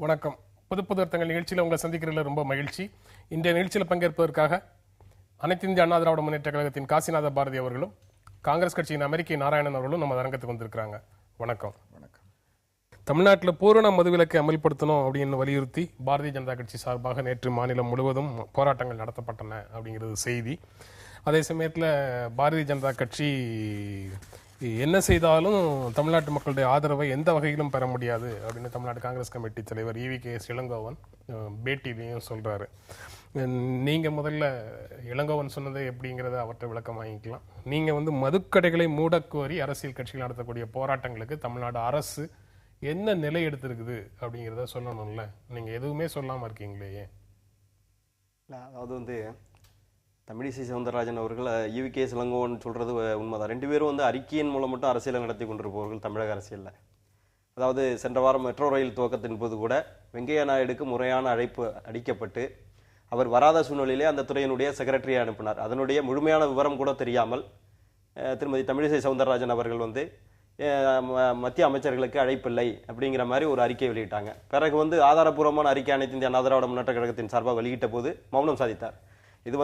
வணக்கம். புது புது அர்த்தங்கள் நிகழ்ச்சியில் உங்களை சந்திக்கிறதுல ரொம்ப மகிழ்ச்சி. இன்றைய நிகழ்ச்சியில் பங்கேற்பதற்காக அனைத்து இந்திய அண்ணா திராவிட முன்னேற்ற கழகத்தின் காசிநாத பாரதி அவர்களும் காங்கிரஸ் கட்சியின் அமெரிக்கை நாராயணன் அவர்களும் நம்ம அரங்கத்துக்கு வந்திருக்கிறாங்க. வணக்கம். வணக்கம். தமிழ்நாட்டில் பூரண மதுவிலக்கை அமல்படுத்தணும் அப்படின்னு வலியுறுத்தி பாரதிய ஜனதா கட்சி சார்பாக நேற்று மாநிலம் முழுவதும் போராட்டங்கள் நடத்தப்பட்டன அப்படிங்கிறது செய்தி. அதே சமயத்தில் பாரதிய ஜனதா கட்சி என்ன செய்தாலும் தமிழ்நாட்டு மக்களுடைய ஆதரவை எந்த வகையிலும் பெற முடியாது அப்படின்னு தமிழ்நாடு காங்கிரஸ் கமிட்டி தலைவர் EVKS இளங்கோவன் பேட்டிலையும் சொல்றாரு. நீங்க முதல்ல இளங்கோவன் சொன்னது எப்படிங்கிறத அவற்றை விளக்கம் வாங்கிக்கலாம். நீங்க மதுக்கடைகளை மூடக்கோரி அரசியல் கட்சிகள் நடத்தக்கூடிய போராட்டங்களுக்கு தமிழ்நாடு அரசு என்ன நிலை எடுத்திருக்குது அப்படிங்கிறத சொல்லணும்ல. நீங்க எதுவுமே சொல்லாம இருக்கீங்களே. அதாவது தமிழிசை சவுந்தரராஜன் அவர்கள் EVKS இளங்கோவன் சொல்றது உண்மைதான். ரெண்டு பேரும் அறிக்கையின் மூலம் மட்டும் அரசியலை நடத்தி கொண்டிருப்பவர்கள் தமிழக அரசியலில். அதாவது சென்ற வாரம் மெட்ரோ ரயில் துவக்கத்தின் போது கூட வெங்கையா நாயுடுக்கு முறையான அழைப்பு அளிக்கப்பட்டு அவர் வராத சூழ்நிலையிலே அந்த துறையினுடைய செக்ரட்டரியை அனுப்பினார். அதனுடைய முழுமையான விவரம் கூட தெரியாமல் திருமதி தமிழிசை சவுந்தரராஜன் அவர்கள் மத்திய அமைச்சர்களுக்கு அழைப்பில்லை அப்படிங்கிற மாதிரி ஒரு அறிக்கை வெளியிட்டாங்க. பிறகு ஆதாரப்பூர்வமான அறிக்கை அனைத்து இந்திய அண்ணா திராவிட முன்னேற்ற கழகத்தின் சார்பாக வெளியிட்ட போது மௌனம் சாதித்தார். இது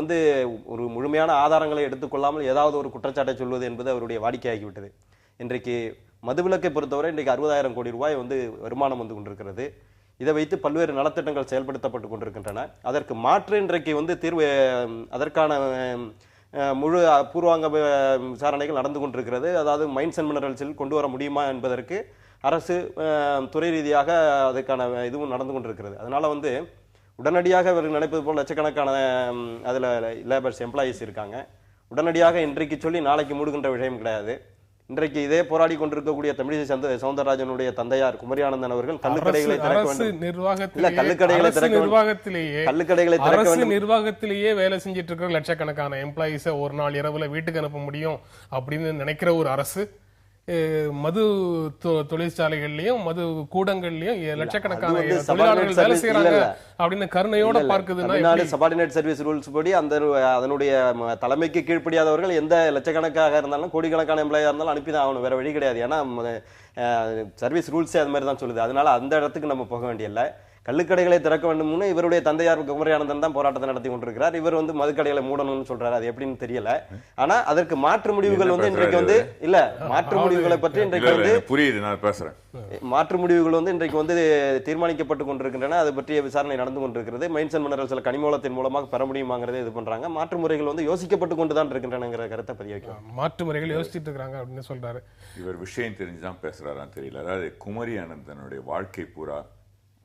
ஒரு முழுமையான ஆதாரங்களை எடுத்துக்கொள்ளாமல் ஏதாவது ஒரு குற்றச்சாட்டை சொல்வது என்பது அவருடைய வாடிக்கையாகிவிட்டது. இன்றைக்கு மதுவிலக்கை பொறுத்தவரை இன்றைக்கு 60,000 கோடி ரூபாய் வருமானம் கொண்டிருக்கிறது. இதை வைத்து பல்வேறு நலத்திட்டங்கள் செயல்படுத்தப்பட்டு கொண்டிருக்கின்றன. அதற்கு மாற்று இன்றைக்கு தீர்வு அதற்கான முழு பூர்வாங்க விசாரணைகள் நடந்து கொண்டிருக்கிறது. அதாவது மைன்ஸ் அண்ட் மினரல்ஸில் கொண்டு வர முடியுமா என்பதற்கு அரசு துறை ரீதியாக அதுக்கான இதுவும் நடந்து கொண்டிருக்கிறது. அதனால உடனடியாக இவர்கள் நினைப்பது போல் லட்சக்கணக்கான அதில் லேபர்ஸ் எம்ப்ளாயீஸ் இருக்காங்க. உடனடியாக இன்றைக்கு சொல்லி நாளைக்கு மூடுகின்ற விஷயம் கிடையாது. இன்றைக்கு இதே போராடி கொண்டிருக்கக்கூடிய தமிழிசை சவுந்தரராஜனுடைய தந்தையார் குமரியானந்தன் அவர்கள் கள்ளுக்கடைகளை நிர்வாகத்திலேயே வேலை செஞ்சிட்டு இருக்கிற லட்சக்கணக்கான எம்ப்ளாயீஸை ஒரு நாள் இரவுல வீட்டுக்கு அனுப்ப முடியும் அப்படின்னு நினைக்கிற ஒரு அரசு மது தொழிற்சாலைகள்லயும் மது கூடங்கள்லயும் லட்சக்கணக்கான தொழிலாளர்கள் வேலை செய்யறாங்க அப்படின்னு கருணையோட பார்க்குதுன்னா சபார்டினேட் சர்வீஸ் ரூல்ஸ் படி அதனுடைய தலைமைக்கு கீழ்ப்படியாதவர்கள் எந்த லட்சக்கணக்காக இருந்தாலும் கோடிக்கணக்கான எம்ப்ளாயா இருந்தாலும் அனுப்பிதான் ஆகணும். வேற வழி கிடையாது. ஏன்னா சர்வீஸ் ரூல்ஸே அது மாதிரி தான் சொல்லுது. அதனால அந்த இடத்துக்கு நம்ம போக வேண்டியதில்லை. கள்ளுக்கடைகளை திறக்க வேண்டும்னு இவருடைய தந்தையார் குமரியானந்தன் தான் போராட்டத்தை நடத்தி கொண்டிருக்கிறார். இவர் மதுக்கடைகளை மூடணும்னு சொல்றாரு. அது எப்படின்னு தெரியல. ஆனா அதற்கு மாற்று முடிவுகள் இன்றைக்கு இல்ல மாற்று முடிவுகளை பற்றி இன்றைக்கு புரியுது. நான் பேசுறேன். மாற்று முடிவுகள் இன்றைக்கு தீர்மானிக்கப்பட்டு கொண்டிருக்கின்றன. அது பற்றிய விசாரணை நடந்து கொண்டிருக்கிறது. மைன்ஸ் அண்ட் மினரல்ஸ் கனிமூலத்தின் மூலமாக பெற முடியுமாங்கிறத இது பண்றாங்க. மாற்று முறைகள் யோசிக்கப்பட்டு கொண்டுதான் இருக்கின்றன கருத்தை பதிய வைக்கும். மாற்று முறைகள் யோசிச்சுட்டு இருக்காங்க அப்படின்னு சொல்றாரு. இவர் விஷயம் தெரிஞ்சுதான் பேசுறாரான்னு தெரியல. அதாவது குமரியானந்தனுடைய வாழ்க்கை பூரா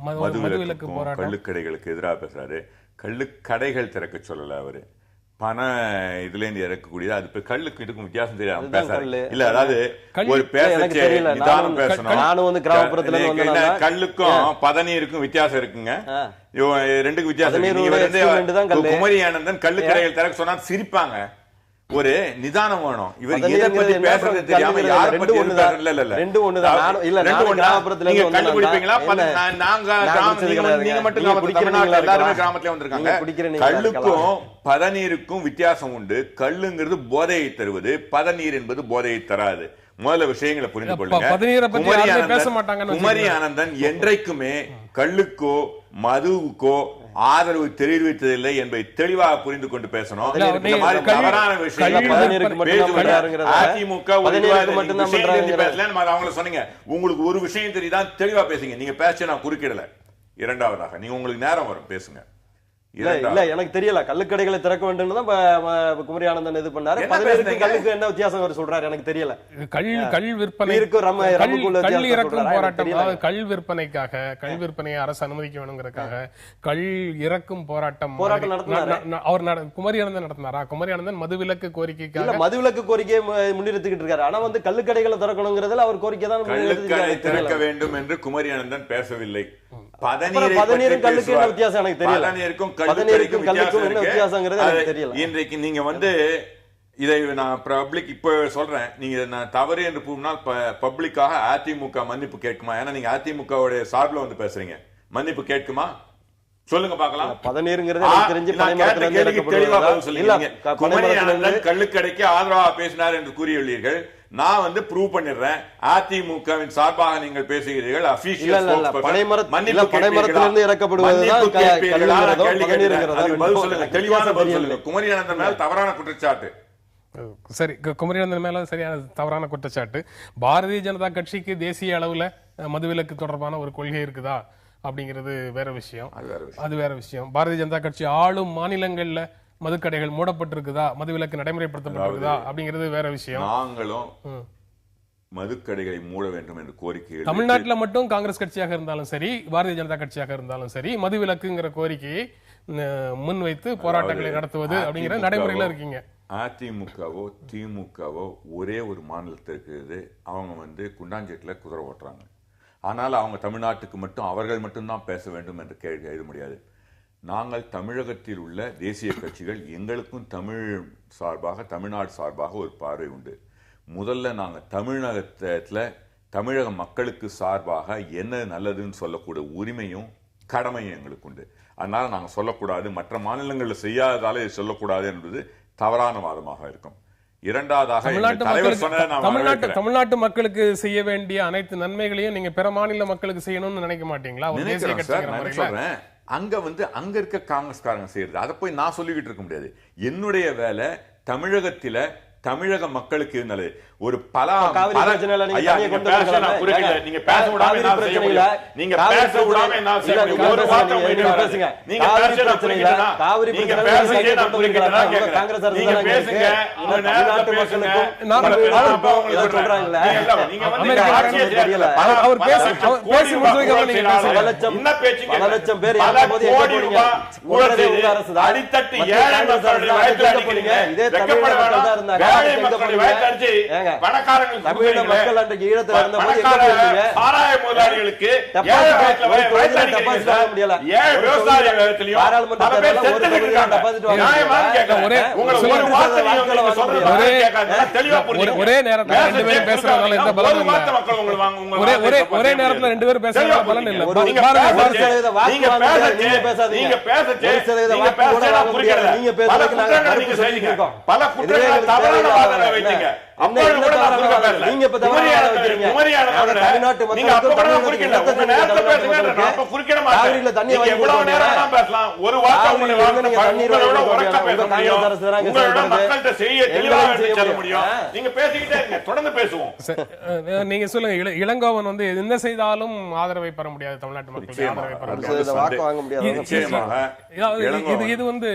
மதுவிலக்கும் கள்ளுக்கடைகளுக்கு எதிராக பேசுறாரு. கள்ளுக்கடைகள் திறக்க சொல்லல. அவரு பண இதுல இருந்து இறக்கக்கூடியது. அது கல்லுக்கு இதுக்கும் வித்தியாசம் தெரியாது பேசுறாரு. இல்ல அதாவது ஒரு பேசச்சே நிதானம் பேசணும். கல்லுக்கும் பதநீருக்கும் வித்தியாசம் இருக்குங்க. ரெண்டுக்கும் வித்தியாசம். குமரியானந்தன் கள்ளுக்கடைகள் திறக்க சொன்னா சிரிப்பாங்க. ஒரு நிதானம் வேணும். இவர் எதை பத்தி பேசுறது தெரியாம யாரை பத்தி கண்டுபிடிப்பீங்களா? நீங்க மட்டும் எல்லாருமே கிராமத்துல வந்திருக்காங்க. கல்லுக்கும் பதநீருக்கும் வித்தியாசம் உண்டு. கல்லுங்கிறது போதையை தருவது, பதநீர் என்பது போதையை தராது. முதல்ல விஷயங்களை புரிந்து கொள்ளுங்க. குமரியானந்தன் என்றைக்குமே கல்லுக்கோ மதுவுக்கோ ஆதரவு தெரிவித்ததில்லை என்பதை தெளிவாக புரிந்து கொண்டு பேசணும். இந்த மாதிரி தவறான விஷயங்கள் அதிமுக அவங்கள சொன்னீங்க. உங்களுக்கு ஒரு விஷயம் தெரியுதான் தெளிவா பேசுங்க. நீங்க பேச நான் குறுக்கிடல. இரண்டாவதாக நீங்க உங்களுக்கு நேரம் வரும் பேசுங்க. இல்ல எனக்கு தெரியல. கள்ளுக்கடைகளை திறக்க வேண்டும் தான் குமரியானந்தன் இது பண்ணாரு. கல்லுக்கு என்ன வித்தியாசம் அவர் சொல்றாரு எனக்கு தெரியல. கள் விற்பனைக்காக கள் விற்பனையை அரசு அனுமதிக்க வேணுங்கிறதுக்காக கள் இறக்கும் போராட்டம் அவர் குமரியானந்தன் நடத்தினாரா? குமரியானந்தன் மதுவிலக்கு கோரிக்கைக்காக மதுவிலக்கு கோரிக்கையை முன்னிறுத்திக்கிட்டு இருக்காரு. ஆனா கள்ளுக்கடைகளை திறக்கணுங்கிறதுல அவர் கோரிக்கை தான் திறக்க வேண்டும் என்று குமரியானந்தன் பேசவில்லை. இன்றைக்கு நீங்க இதை நான் பப்ளிக் இப்ப சொல்றேன். நீங்க நான் தவறு என்று கூறினால் பப்ளிக்காக அதிமுக மன்னிப்பு கேட்குமா? ஏன்னா நீங்க அதிமுக சார்பில் பேசுறீங்க. மன்னிப்பு கேட்குமா? சொல்லுங்க பாக்கலாம். கள்ளுக்கடைக்கு ஆதரவாக பேசினார் என்று கூறியுள்ளீர்கள். நான் வந்து ப்ரூவ் பண்ணிடுறேன். அதிமுகவின் சார்பாக நீங்கள் பேசுகிறீர்கள், அபிஷியல் பனைமரத்திலிருந்து இறக்கப்படுவதுதான் தெளிவான பதில் சொல்லுங்க. குமரியானந்தன் மேல தவறான குற்றச்சாட்டு. சரி, குமரியானந்தன் மேல சரியான தவறான குற்றச்சாட்டு. பாரதிய ஜனதா கட்சிக்கு தேசிய அளவுல மதுவிலக்கு தொடர்பான ஒரு கொள்கை இருக்குதா அப்படிங்கிறது வேற விஷயம். அது வேற விஷயம். பாரதிய ஜனதா கட்சி ஆளும் மாநிலங்கள்ல மதுக்கடைகள் மூடப்பட்டிருக்குதா, மதுவிலக்கு நடைமுறைப்படுத்தப்பட்டிருக்குதா அப்படிங்கிறது வேற விஷயம். நாங்களும் மதுக்கடைகளை மூட வேண்டும் என்று கோரிக்கை தமிழ்நாட்டில் மட்டும் காங்கிரஸ் கட்சியாக இருந்தாலும் சரி, பாரதிய ஜனதா கட்சியாக இருந்தாலும் சரி, மதுவிலக்குங்கிற கோரிக்கையை முன்வைத்து போராட்டங்களை நடத்துவது அப்படிங்கிற நடைமுறையில இருக்கீங்க. அதிமுகவோ திமுகவோ ஒரே ஒரு மாநிலத்திற்கு அவங்க வந்து குண்டாஞ்சேட்டில் குதிரை ஓட்டுறாங்க. ஆனால் அவங்க தமிழ்நாட்டுக்கு மட்டும் அவர்கள் மட்டும்தான் பேச வேண்டும் என்று கேள்வி எழுத முடியாது. நாங்கள் தமிழகத்தில் உள்ள தேசிய கட்சிகள் எங்களுக்கும் தமிழ் சார்பாக, தமிழ்நாடு சார்பாக ஒரு பார்வை உண்டு. முதல்ல நாங்கள் தமிழகத்தில் தமிழக மக்களுக்கு சார்பாக என்ன நல்லதுன்னு சொல்லக்கூடிய உரிமையும் கடமையும் எங்களுக்கு உண்டு. அதனால நாங்கள் சொல்லக்கூடாது, மற்ற மாநிலங்களில் செய்யாததால சொல்லக்கூடாது என்பது தவறான வாதமாக இருக்கும். இரண்டாவதாக தமிழ்நாட்டு மக்களுக்கு செய்ய வேண்டிய அனைத்து நன்மைகளையும் நீங்க பிற மாநில மக்களுக்கு செய்யணும்னு நினைக்க மாட்டீங்களா? சொல்றேன், அங்க வந்து அங்க இருக்க காங்கிரஸ்காரங்க செய்யறது அதை போய் நான் சொல்லிக்கிட்டு இருக்க முடியாது. என்னுடைய வேலை தமிழகத்தில தமிழக மக்களுக்கு நல்லது. ஒரு பல நீங்க பேச விடாம நீங்க பேச விடாம ஒரு வார்த்தை நீங்க அடித்தட்டு ஏழை மக்களுடைய வயத்தில் அடிக்கிறீங்க. ஒரே நேரத்தில் ரெண்டு பேரும் பேசுறதுனால எந்த பலனும் இல்ல. ஒரே நேரத்தில் ரெண்டு பேரும் பேசுறதுனால பலன் இல்ல. பல குற்றங்கள் தவறான வாதங்களை வைத்தீங்க. நீங்க சொல்லுங்க, இளங்கோவன் வந்து என்ன செய்தாலும் ஆதரவை பெற முடியாது, தமிழ்நாட்டு மக்களுடைய ஆதரவை பெற முடியாது. இது வந்து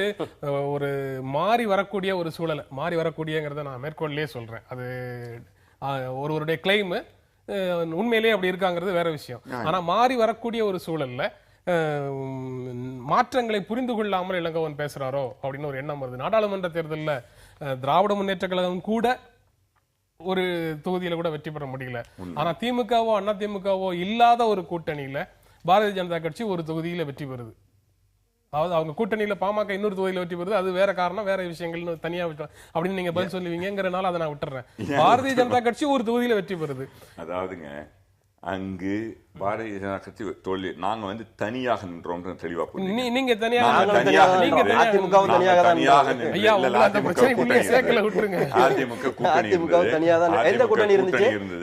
ஒரு மாறி வரக்கூடிய ஒரு சூழல், மாறி வரக்கூடியங்கிறத நான் மேற்கொள்ளே சொல்றேன். அது ஒருவருடைய கிளைம், உண்மையிலேயே அப்படி இருக்காங்கிறது வேற விஷயம். ஆனா மாறி வரக்கூடிய ஒரு சூழல்ல மாற்றங்களை புரிந்து கொள்ளாமல் இளங்கோவன் பேசுறாரோ அப்படின்னு ஒரு எண்ணம் வருது. நாடாளுமன்ற தேர்தலில் திராவிட முன்னேற்ற கழகம் கூட ஒரு தொகுதியில கூட வெற்றி பெற முடியல. ஆனா திமுகவோ அண்ணா திமுகவோ இல்லாத ஒரு கூட்டணியில பாரதிய ஜனதா கட்சி ஒரு தொகுதியில வெற்றி பெறுது. அதாவது அவங்க கூட்டணியில பாமக இன்னொரு தொகுதியில வெற்றி பெறுது. அது வேற காரணம், வேற விஷயங்கள்னு தனியா விட்டு அப்படின்னு நீங்க பதில் சொல்லுவீங்கிறனால அதை நான் விட்டுறேன். பாரதிய ஜனதா கட்சி ஒரு தொகுதியில வெற்றி பெறுது. அதாவதுங்க, அங்கு பாரதிய ஜனதா கட்சி தோல்வி, நாங்க வந்து தனியாக நின்றோம் தெளிவா. நீங்க தனியாக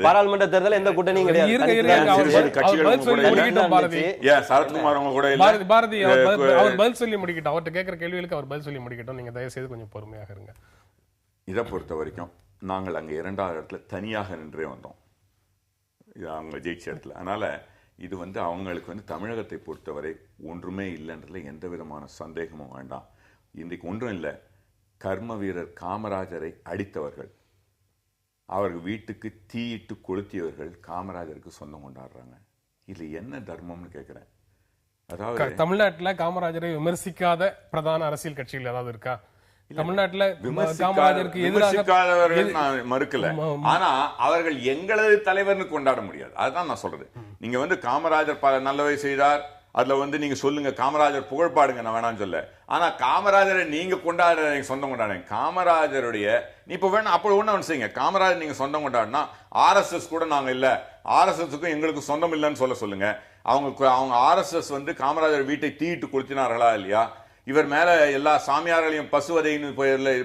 பாராளுமன்ற தேர்தல் எந்த கூட்டணியும் சரத்குமார் அவங்க கூட பாரதி அவர் பதில் சொல்லி முடிக்கட்டும். அவர்கிட்ட கேட்கிற கேள்விகளுக்கு அவர் பதில் சொல்லி முடிக்கட்டும். நீங்க தயவு செய்து கொஞ்சம் பொறுமையாக இருங்க. இதை பொறுத்த வரைக்கும் நாங்கள் அங்க 2வது இடத்துல தனியாக நின்றே வந்தோம், இது அவங்க ஜெயிச்ச இடத்துல. அதனால இது வந்து அவங்களுக்கு வந்து தமிழகத்தை பொறுத்தவரை ஒன்றுமே இல்லைன்றதுல எந்த விதமான சந்தேகமும் வேண்டாம். இன்றைக்கு ஒன்றும் இல்லை, கர்ம வீரர் காமராஜரை அடித்தவர்கள், அவர்கள் வீட்டுக்கு தீயிட்டு கொளுத்தியவர்கள் காமராஜருக்கு சொந்தம் கொண்டாடுறாங்க. இது என்ன தர்மம்னு கேட்கிறேன். அதாவது தமிழ்நாட்டில் காமராஜரை விமர்சிக்காத பிரதான அரசியல் கட்சிகள் ஏதாவது இருக்கா? தமிழ்நாட்டில் காமராஜருக்கு விமர்சிக்காதவர்கள் நான் மறுக்கல, ஆனா அவர்கள் எங்களது தலைவர்னு கொண்டாட முடியாது. அதுதான் நான் சொல்றது. நீங்க வந்து காமராஜர் பல நல்லவை செய்தார், அதுல வந்து நீங்க சொல்லுங்க, காமராஜர் புகழ்பாடுங்க, நான் வேணாம்னு சொல்ல. ஆனா காமராஜரை நீங்க கொண்டாடுற சொந்தம் கொண்டாடுங்க. காமராஜருடைய நீ இப்ப வேணும் அப்படி ஒண்ணு செய்யுங்க, காமராஜர் நீங்க சொந்தம் கொண்டாடினா RSS கூட நாங்க இல்ல, RSSக்கும் எங்களுக்கு சொந்தம் இல்லைன்னு சொல்லுங்க. அவங்க RSS வந்து காமராஜர் வீட்டை தீயிட்டு கொளுத்தினார்களா இல்லையா? இவர் மேல எல்லா சாமியார்களையும் பசுவதைன்னு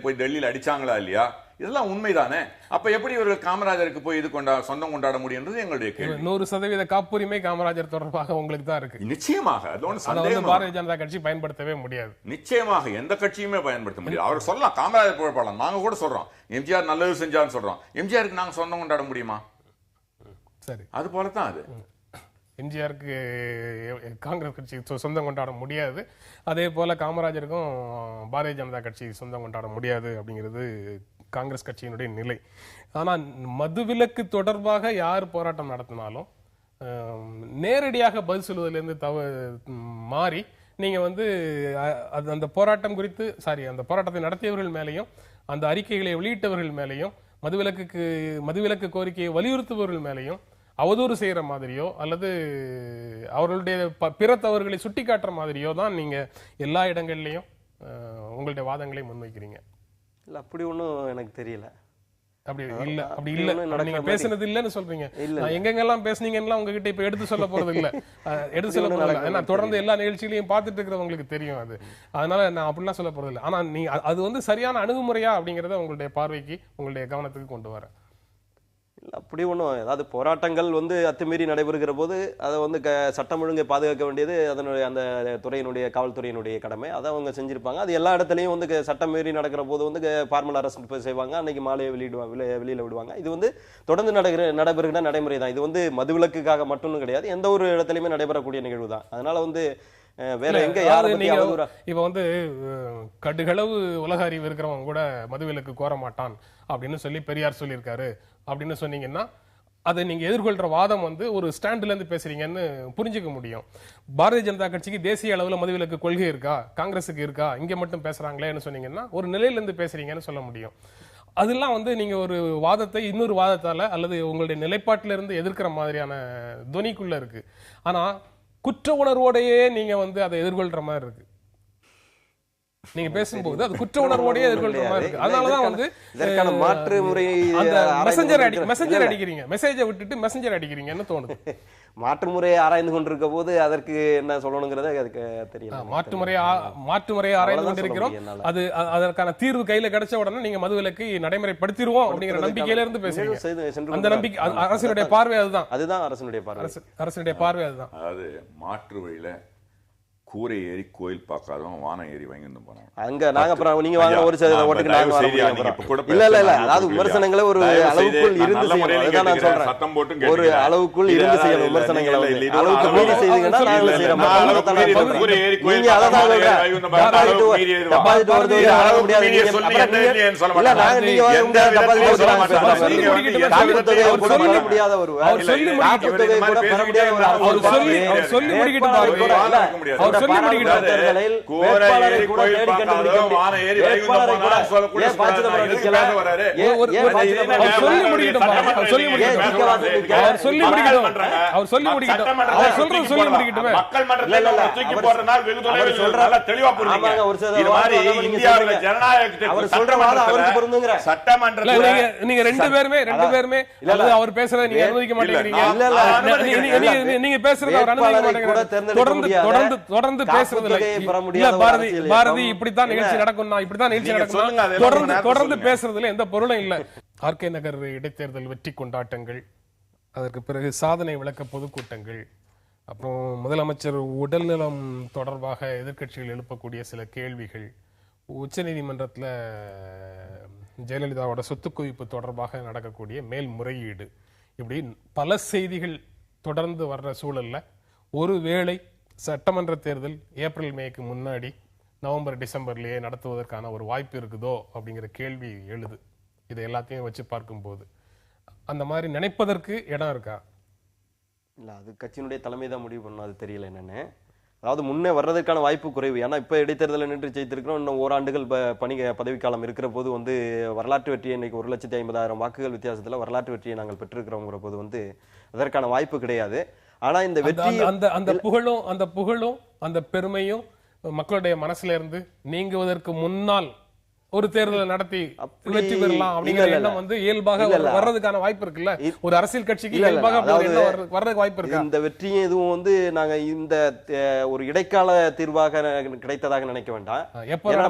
போய் டெல்லியில் அடிச்சாங்களா இல்லையா? இதெல்லாம் உண்மைதானே? அப்ப எப்படி இவர்கள் காமராஜருக்கு போய் இது சொந்தம் கொண்டாட முடியும்ன்றது எங்களுடைய கேள்வி. 100% காப்புரிமை காமராஜர் தொடர்பாக உங்களுக்கு தான் இருக்கு. நிச்சயமாக அது சந்தேகம் பாரதிய ஜனதா கட்சி பயன்படுத்தவே முடியாது. நிச்சயமாக எந்த கட்சியுமே பயன்படுத்த முடியாது. அவர் சொல்லலாம் காமராஜர் புகழப்படலாம், நாங்க கூட சொல்றோம் எம்ஜிஆர் நல்லது செஞ்சான்னு சொல்றோம். எம்ஜிஆருக்கு நாங்க சொந்தம் கொண்டாட முடியுமா? சரி, அது போலதான் அது. எம்ஜிஆருக்கு காங்கிரஸ் கட்சி சொந்தம் கொண்டாட முடியாது, அதே போல காமராஜருக்கும் பாரதிய ஜனதா கட்சி சொந்தம் கொண்டாட முடியாது அப்படிங்கிறது காங்கிரஸ் கட்சியினுடைய நிலை. ஆனால் மதுவிலக்கு தொடர்பாக யார் போராட்டம் நடத்தினாலும் நேரடியாக பதில் சொல்வதிலிருந்து மாறி நீங்க அந்த போராட்டம் குறித்து அந்த போராட்டத்தை நடத்தியவர்கள் மேலையும் அந்த அறிக்கைகளை வெளியிட்டவர்கள் மேலையும் மதுவிலக்கு கோரிக்கையை வலியுறுத்துபவர்கள் மேலையும் அவதூறு செய்யற மாதிரியோ அல்லது அவர்களுடைய பிற தவறுகளை சுட்டி காட்டுற மாதிரியோ தான் நீங்க எல்லா இடங்கள்லயும் உங்களுடைய வாதங்களை முன்வைக்கிறீங்க. இல்ல அப்படி ஒண்ணும் எனக்கு தெரியல. அப்படி இல்ல நீங்க பேசுனது இல்லன்னு சொல்றீங்க. எங்கெங்கெல்லாம் பேசுனீங்கன்னா உங்ககிட்ட இப்ப எடுத்து சொல்ல போறது இல்ல, எடுத்து சொல்ல போறது ஏன்னா தொடர்ந்து எல்லா நிகழ்ச்சிகளையும் பார்த்துட்டு இருக்கிறவங்களுக்கு தெரியும் அது. அதனால நான் அப்படிலாம் சொல்ல போறது இல்லை. ஆனா நீ அது சரியான அணுகுமுறையா அப்படிங்கறத உங்களுடைய பார்வைக்கு உங்களுடைய கவனத்துக்கு கொண்டு வர. இல்லை அப்படி ஒன்றும், அதாவது போராட்டங்கள் அத்துமீறி நடைபெறுகிற போது அதை சட்டம் ஒழுங்கை பாதுகாக்க வேண்டியது அதனுடைய அந்த துறையினுடைய காவல்துறையினுடைய கடமை. அதை அவங்க செஞ்சிருப்பாங்க. அது எல்லா இடத்துலையும் சட்டம் மீறி நடக்கிற போது ஃபார்மல் அரெஸ்ட் செய்வாங்க, அன்னைக்கு மாலையை வெளியில விடுவாங்க. இது தொடர்ந்து நடைபெறுகிற நடைமுறை தான். இது மதுவிலக்குக்காக மட்டும் கிடையாது, எந்த ஒரு இடத்துலையுமே நடைபெறக்கூடிய நிகழ்வு தான். அதனால வேற எங்க இப்ப கடுகளவு உலக அறிவு இருக்கிறவங்க கூட மதுவிலக்கு கோர மாட்டான் அப்படின்னு சொல்லி பெரியார் சொல்லியிருக்காரு அப்படின்னு சொன்னீங்கன்னா அதை நீங்க எதிர்கொள்ற வாதம் ஒரு ஸ்டாண்ட்ல இருந்து பேசுறீங்கன்னு புரிஞ்சுக்க முடியும். பாரதிய ஜனதா கட்சிக்கு தேசிய அளவுல மதுவிலக்கு கொள்கை இருக்கா, காங்கிரஸுக்கு இருக்கா, இங்க மட்டும் பேசுறாங்களேன்னு சொன்னீங்கன்னா ஒரு நிலையில இருந்து பேசுறீங்கன்னு சொல்ல முடியும். அதெல்லாம் நீங்க ஒரு வாதத்தை இன்னொரு வாதத்தால அல்லது உங்களுடைய நிலைப்பாட்டில இருந்து எதிர்க்கிற மாதிரியான துணிக்குள்ள இருக்கு. ஆனா குற்ற உணர்வோடையே நீங்க அதை எதிர்கொள்ற மாதிரி இருக்கு. நீங்க பேசும்போது அது குற்ற உணர்வோடயே எதிர்கொள்ற மாதிரி இருக்கு. அதனாலதான் மாற்று முறை மெசேஜர் அடிக்கிறீங்க, மெசேஜை விட்டுட்டு மெசேஜர் அடிக்கிறீங்கன்னு தோணுது. மாற்று முறையை ஆராய்ந்து கொண்டிருக்க போது அதற்கு என்ன சொல்லணுங்கிறத அதுக்கு தெரியல. மாற்று முறையை ஆராய்ந்து கொண்டிருக்கிறோம், அது அதற்கான தீர்வு கையில கிடைச்ச உடனே நீங்க மதுவிலக்கை நடைமுறைப்படுத்திடுவோம் அப்படிங்கிற நம்பிக்கையில இருந்து பேசுறீங்க. அந்த நம்பிக்கை அரசுடைய பார்வை அதுதான் அரசுடைய பார்வை அதுதான். அதாவது மாற்று வழியில கூரை ஏறி கோயில் பார்க்காதவன் வானம் ஏறி வாங்கி போனாங்க. அங்க நாங்க அப்புறம் நீங்க வாங்க ஒரு சில ஓட்டுக்கு நாங்க வரோம். இல்ல அதாவது விமர்சனங்களை ஒரு அளவுக்குள் இருந்து செய்யணும். அதான் நான் சொல்றேன், சத்தம் போட்டு ஒரு அளவுக்குள் இருந்து செய்யணும் விமர்சனங்களை. அளவுக்கு மீறி செய்தீங்கன்னா நாங்க செய்யறோம். கூரை ஏறி கோயில் நீங்க அதான் டெபாசிட் வருது வாங்க முடியாது. இல்ல நாங்க நீங்க வாங்க முடியாது, டெபாசிட் வர முடியாத ஒரு காப்புத்தொகை கூட பெற முடியாத ஒரு அவர் சொல்லி முடிக்கிட்டு நீங்க ரெண்டு பேருமே அவர் பேசுறத நீங்க அனுமதிக்க மாட்டேங்கிறீங்க. நீங்க பேசுறத அவர் அனுமதிக்க மாட்டேங்கிறீங்க. தொடர்ந்து பாரதி இப்படித்தான் நிகழ்ச்சி நடக்கும், இப்படித்தான் நிகழ்ச்சி நடக்கும், தொடர்ந்து பேசுறதுல எந்த பொருளும் இல்ல. ஆர்கே நகர் இடைத்தேர்தல் வெற்றி கொண்டாட்டங்கள், அதற்கு பிறகு சாதனை விளக்க பொதுக்கூட்டங்கள், அப்புறம் முதலமைச்சர் உடல்நலம் தொடர்பாக எதிர்க்கட்சிகள் எழுப்பக்கூடிய சில கேள்விகள், உச்சநீதிமன்றத்துல ஜெயலலிதாவோட சொத்து குவிப்பு தொடர்பாக நடக்கக்கூடிய மேல்முறையீடு, இப்படி பல செய்திகள் தொடர்ந்து வர்ற சூழல்ல ஒருவேளை சட்டமன்ற தேர்தல் ஏப்ரல் மேக்கு முன்னாடி நவம்பர் டிசம்பர்லயே நடத்துவதற்கான ஒரு வாய்ப்பு இருக்குதோ அப்படிங்கிற கேள்வி எழுது. இதை எல்லாத்தையும் வச்சு பார்க்கும்போது அந்த மாதிரி நினைப்பதற்கு இடம் இருக்கா? இல்ல அது கட்சியினுடைய தலைமை தான் முடிவு பண்ணணும். அது தெரியல என்னன்னு. அதாவது முன்னே வர்றதற்கான வாய்ப்பு குறைவு. ஏன்னா இப்ப இடைத்தேர்தலில் நின்று ஜெயித்திருக்கிறோம். இன்னும் ஓராண்டுகள் பதவிக்காலம் இருக்கிற போது வரலாற்று வெற்றியை இன்னைக்கு 1,50,000 வாக்குகள் வித்தியாசத்துல வரலாற்று வெற்றியை நாங்கள் பெற்றிருக்கிறோங்கிற போது அதற்கான வாய்ப்பு கிடையாது. ஆனா இந்த வெற்றி அந்த புகழும் அந்த பெருமையும் மக்களுடைய மனசுல இருந்து நீங்குவதற்கு முன்னால் ஒரு தேர்தலை நடத்தி வெற்றி பெறலாம் அப்படிங்கிற எண்ணம் வந்து இயல்பாக வர்றதுக்கான வாய்ப்பு இருக்குல்ல? ஒரு அரசியல் கட்சிக்கு இயல்பாக வர்றதுக்கு வாய்ப்பு இருக்கு. இந்த வெற்றியும் எதுவும் வந்து நாங்க இந்த ஒரு இடைக்கால தீர்வாக கிடைத்ததாக நினைக்க வேண்டாம்.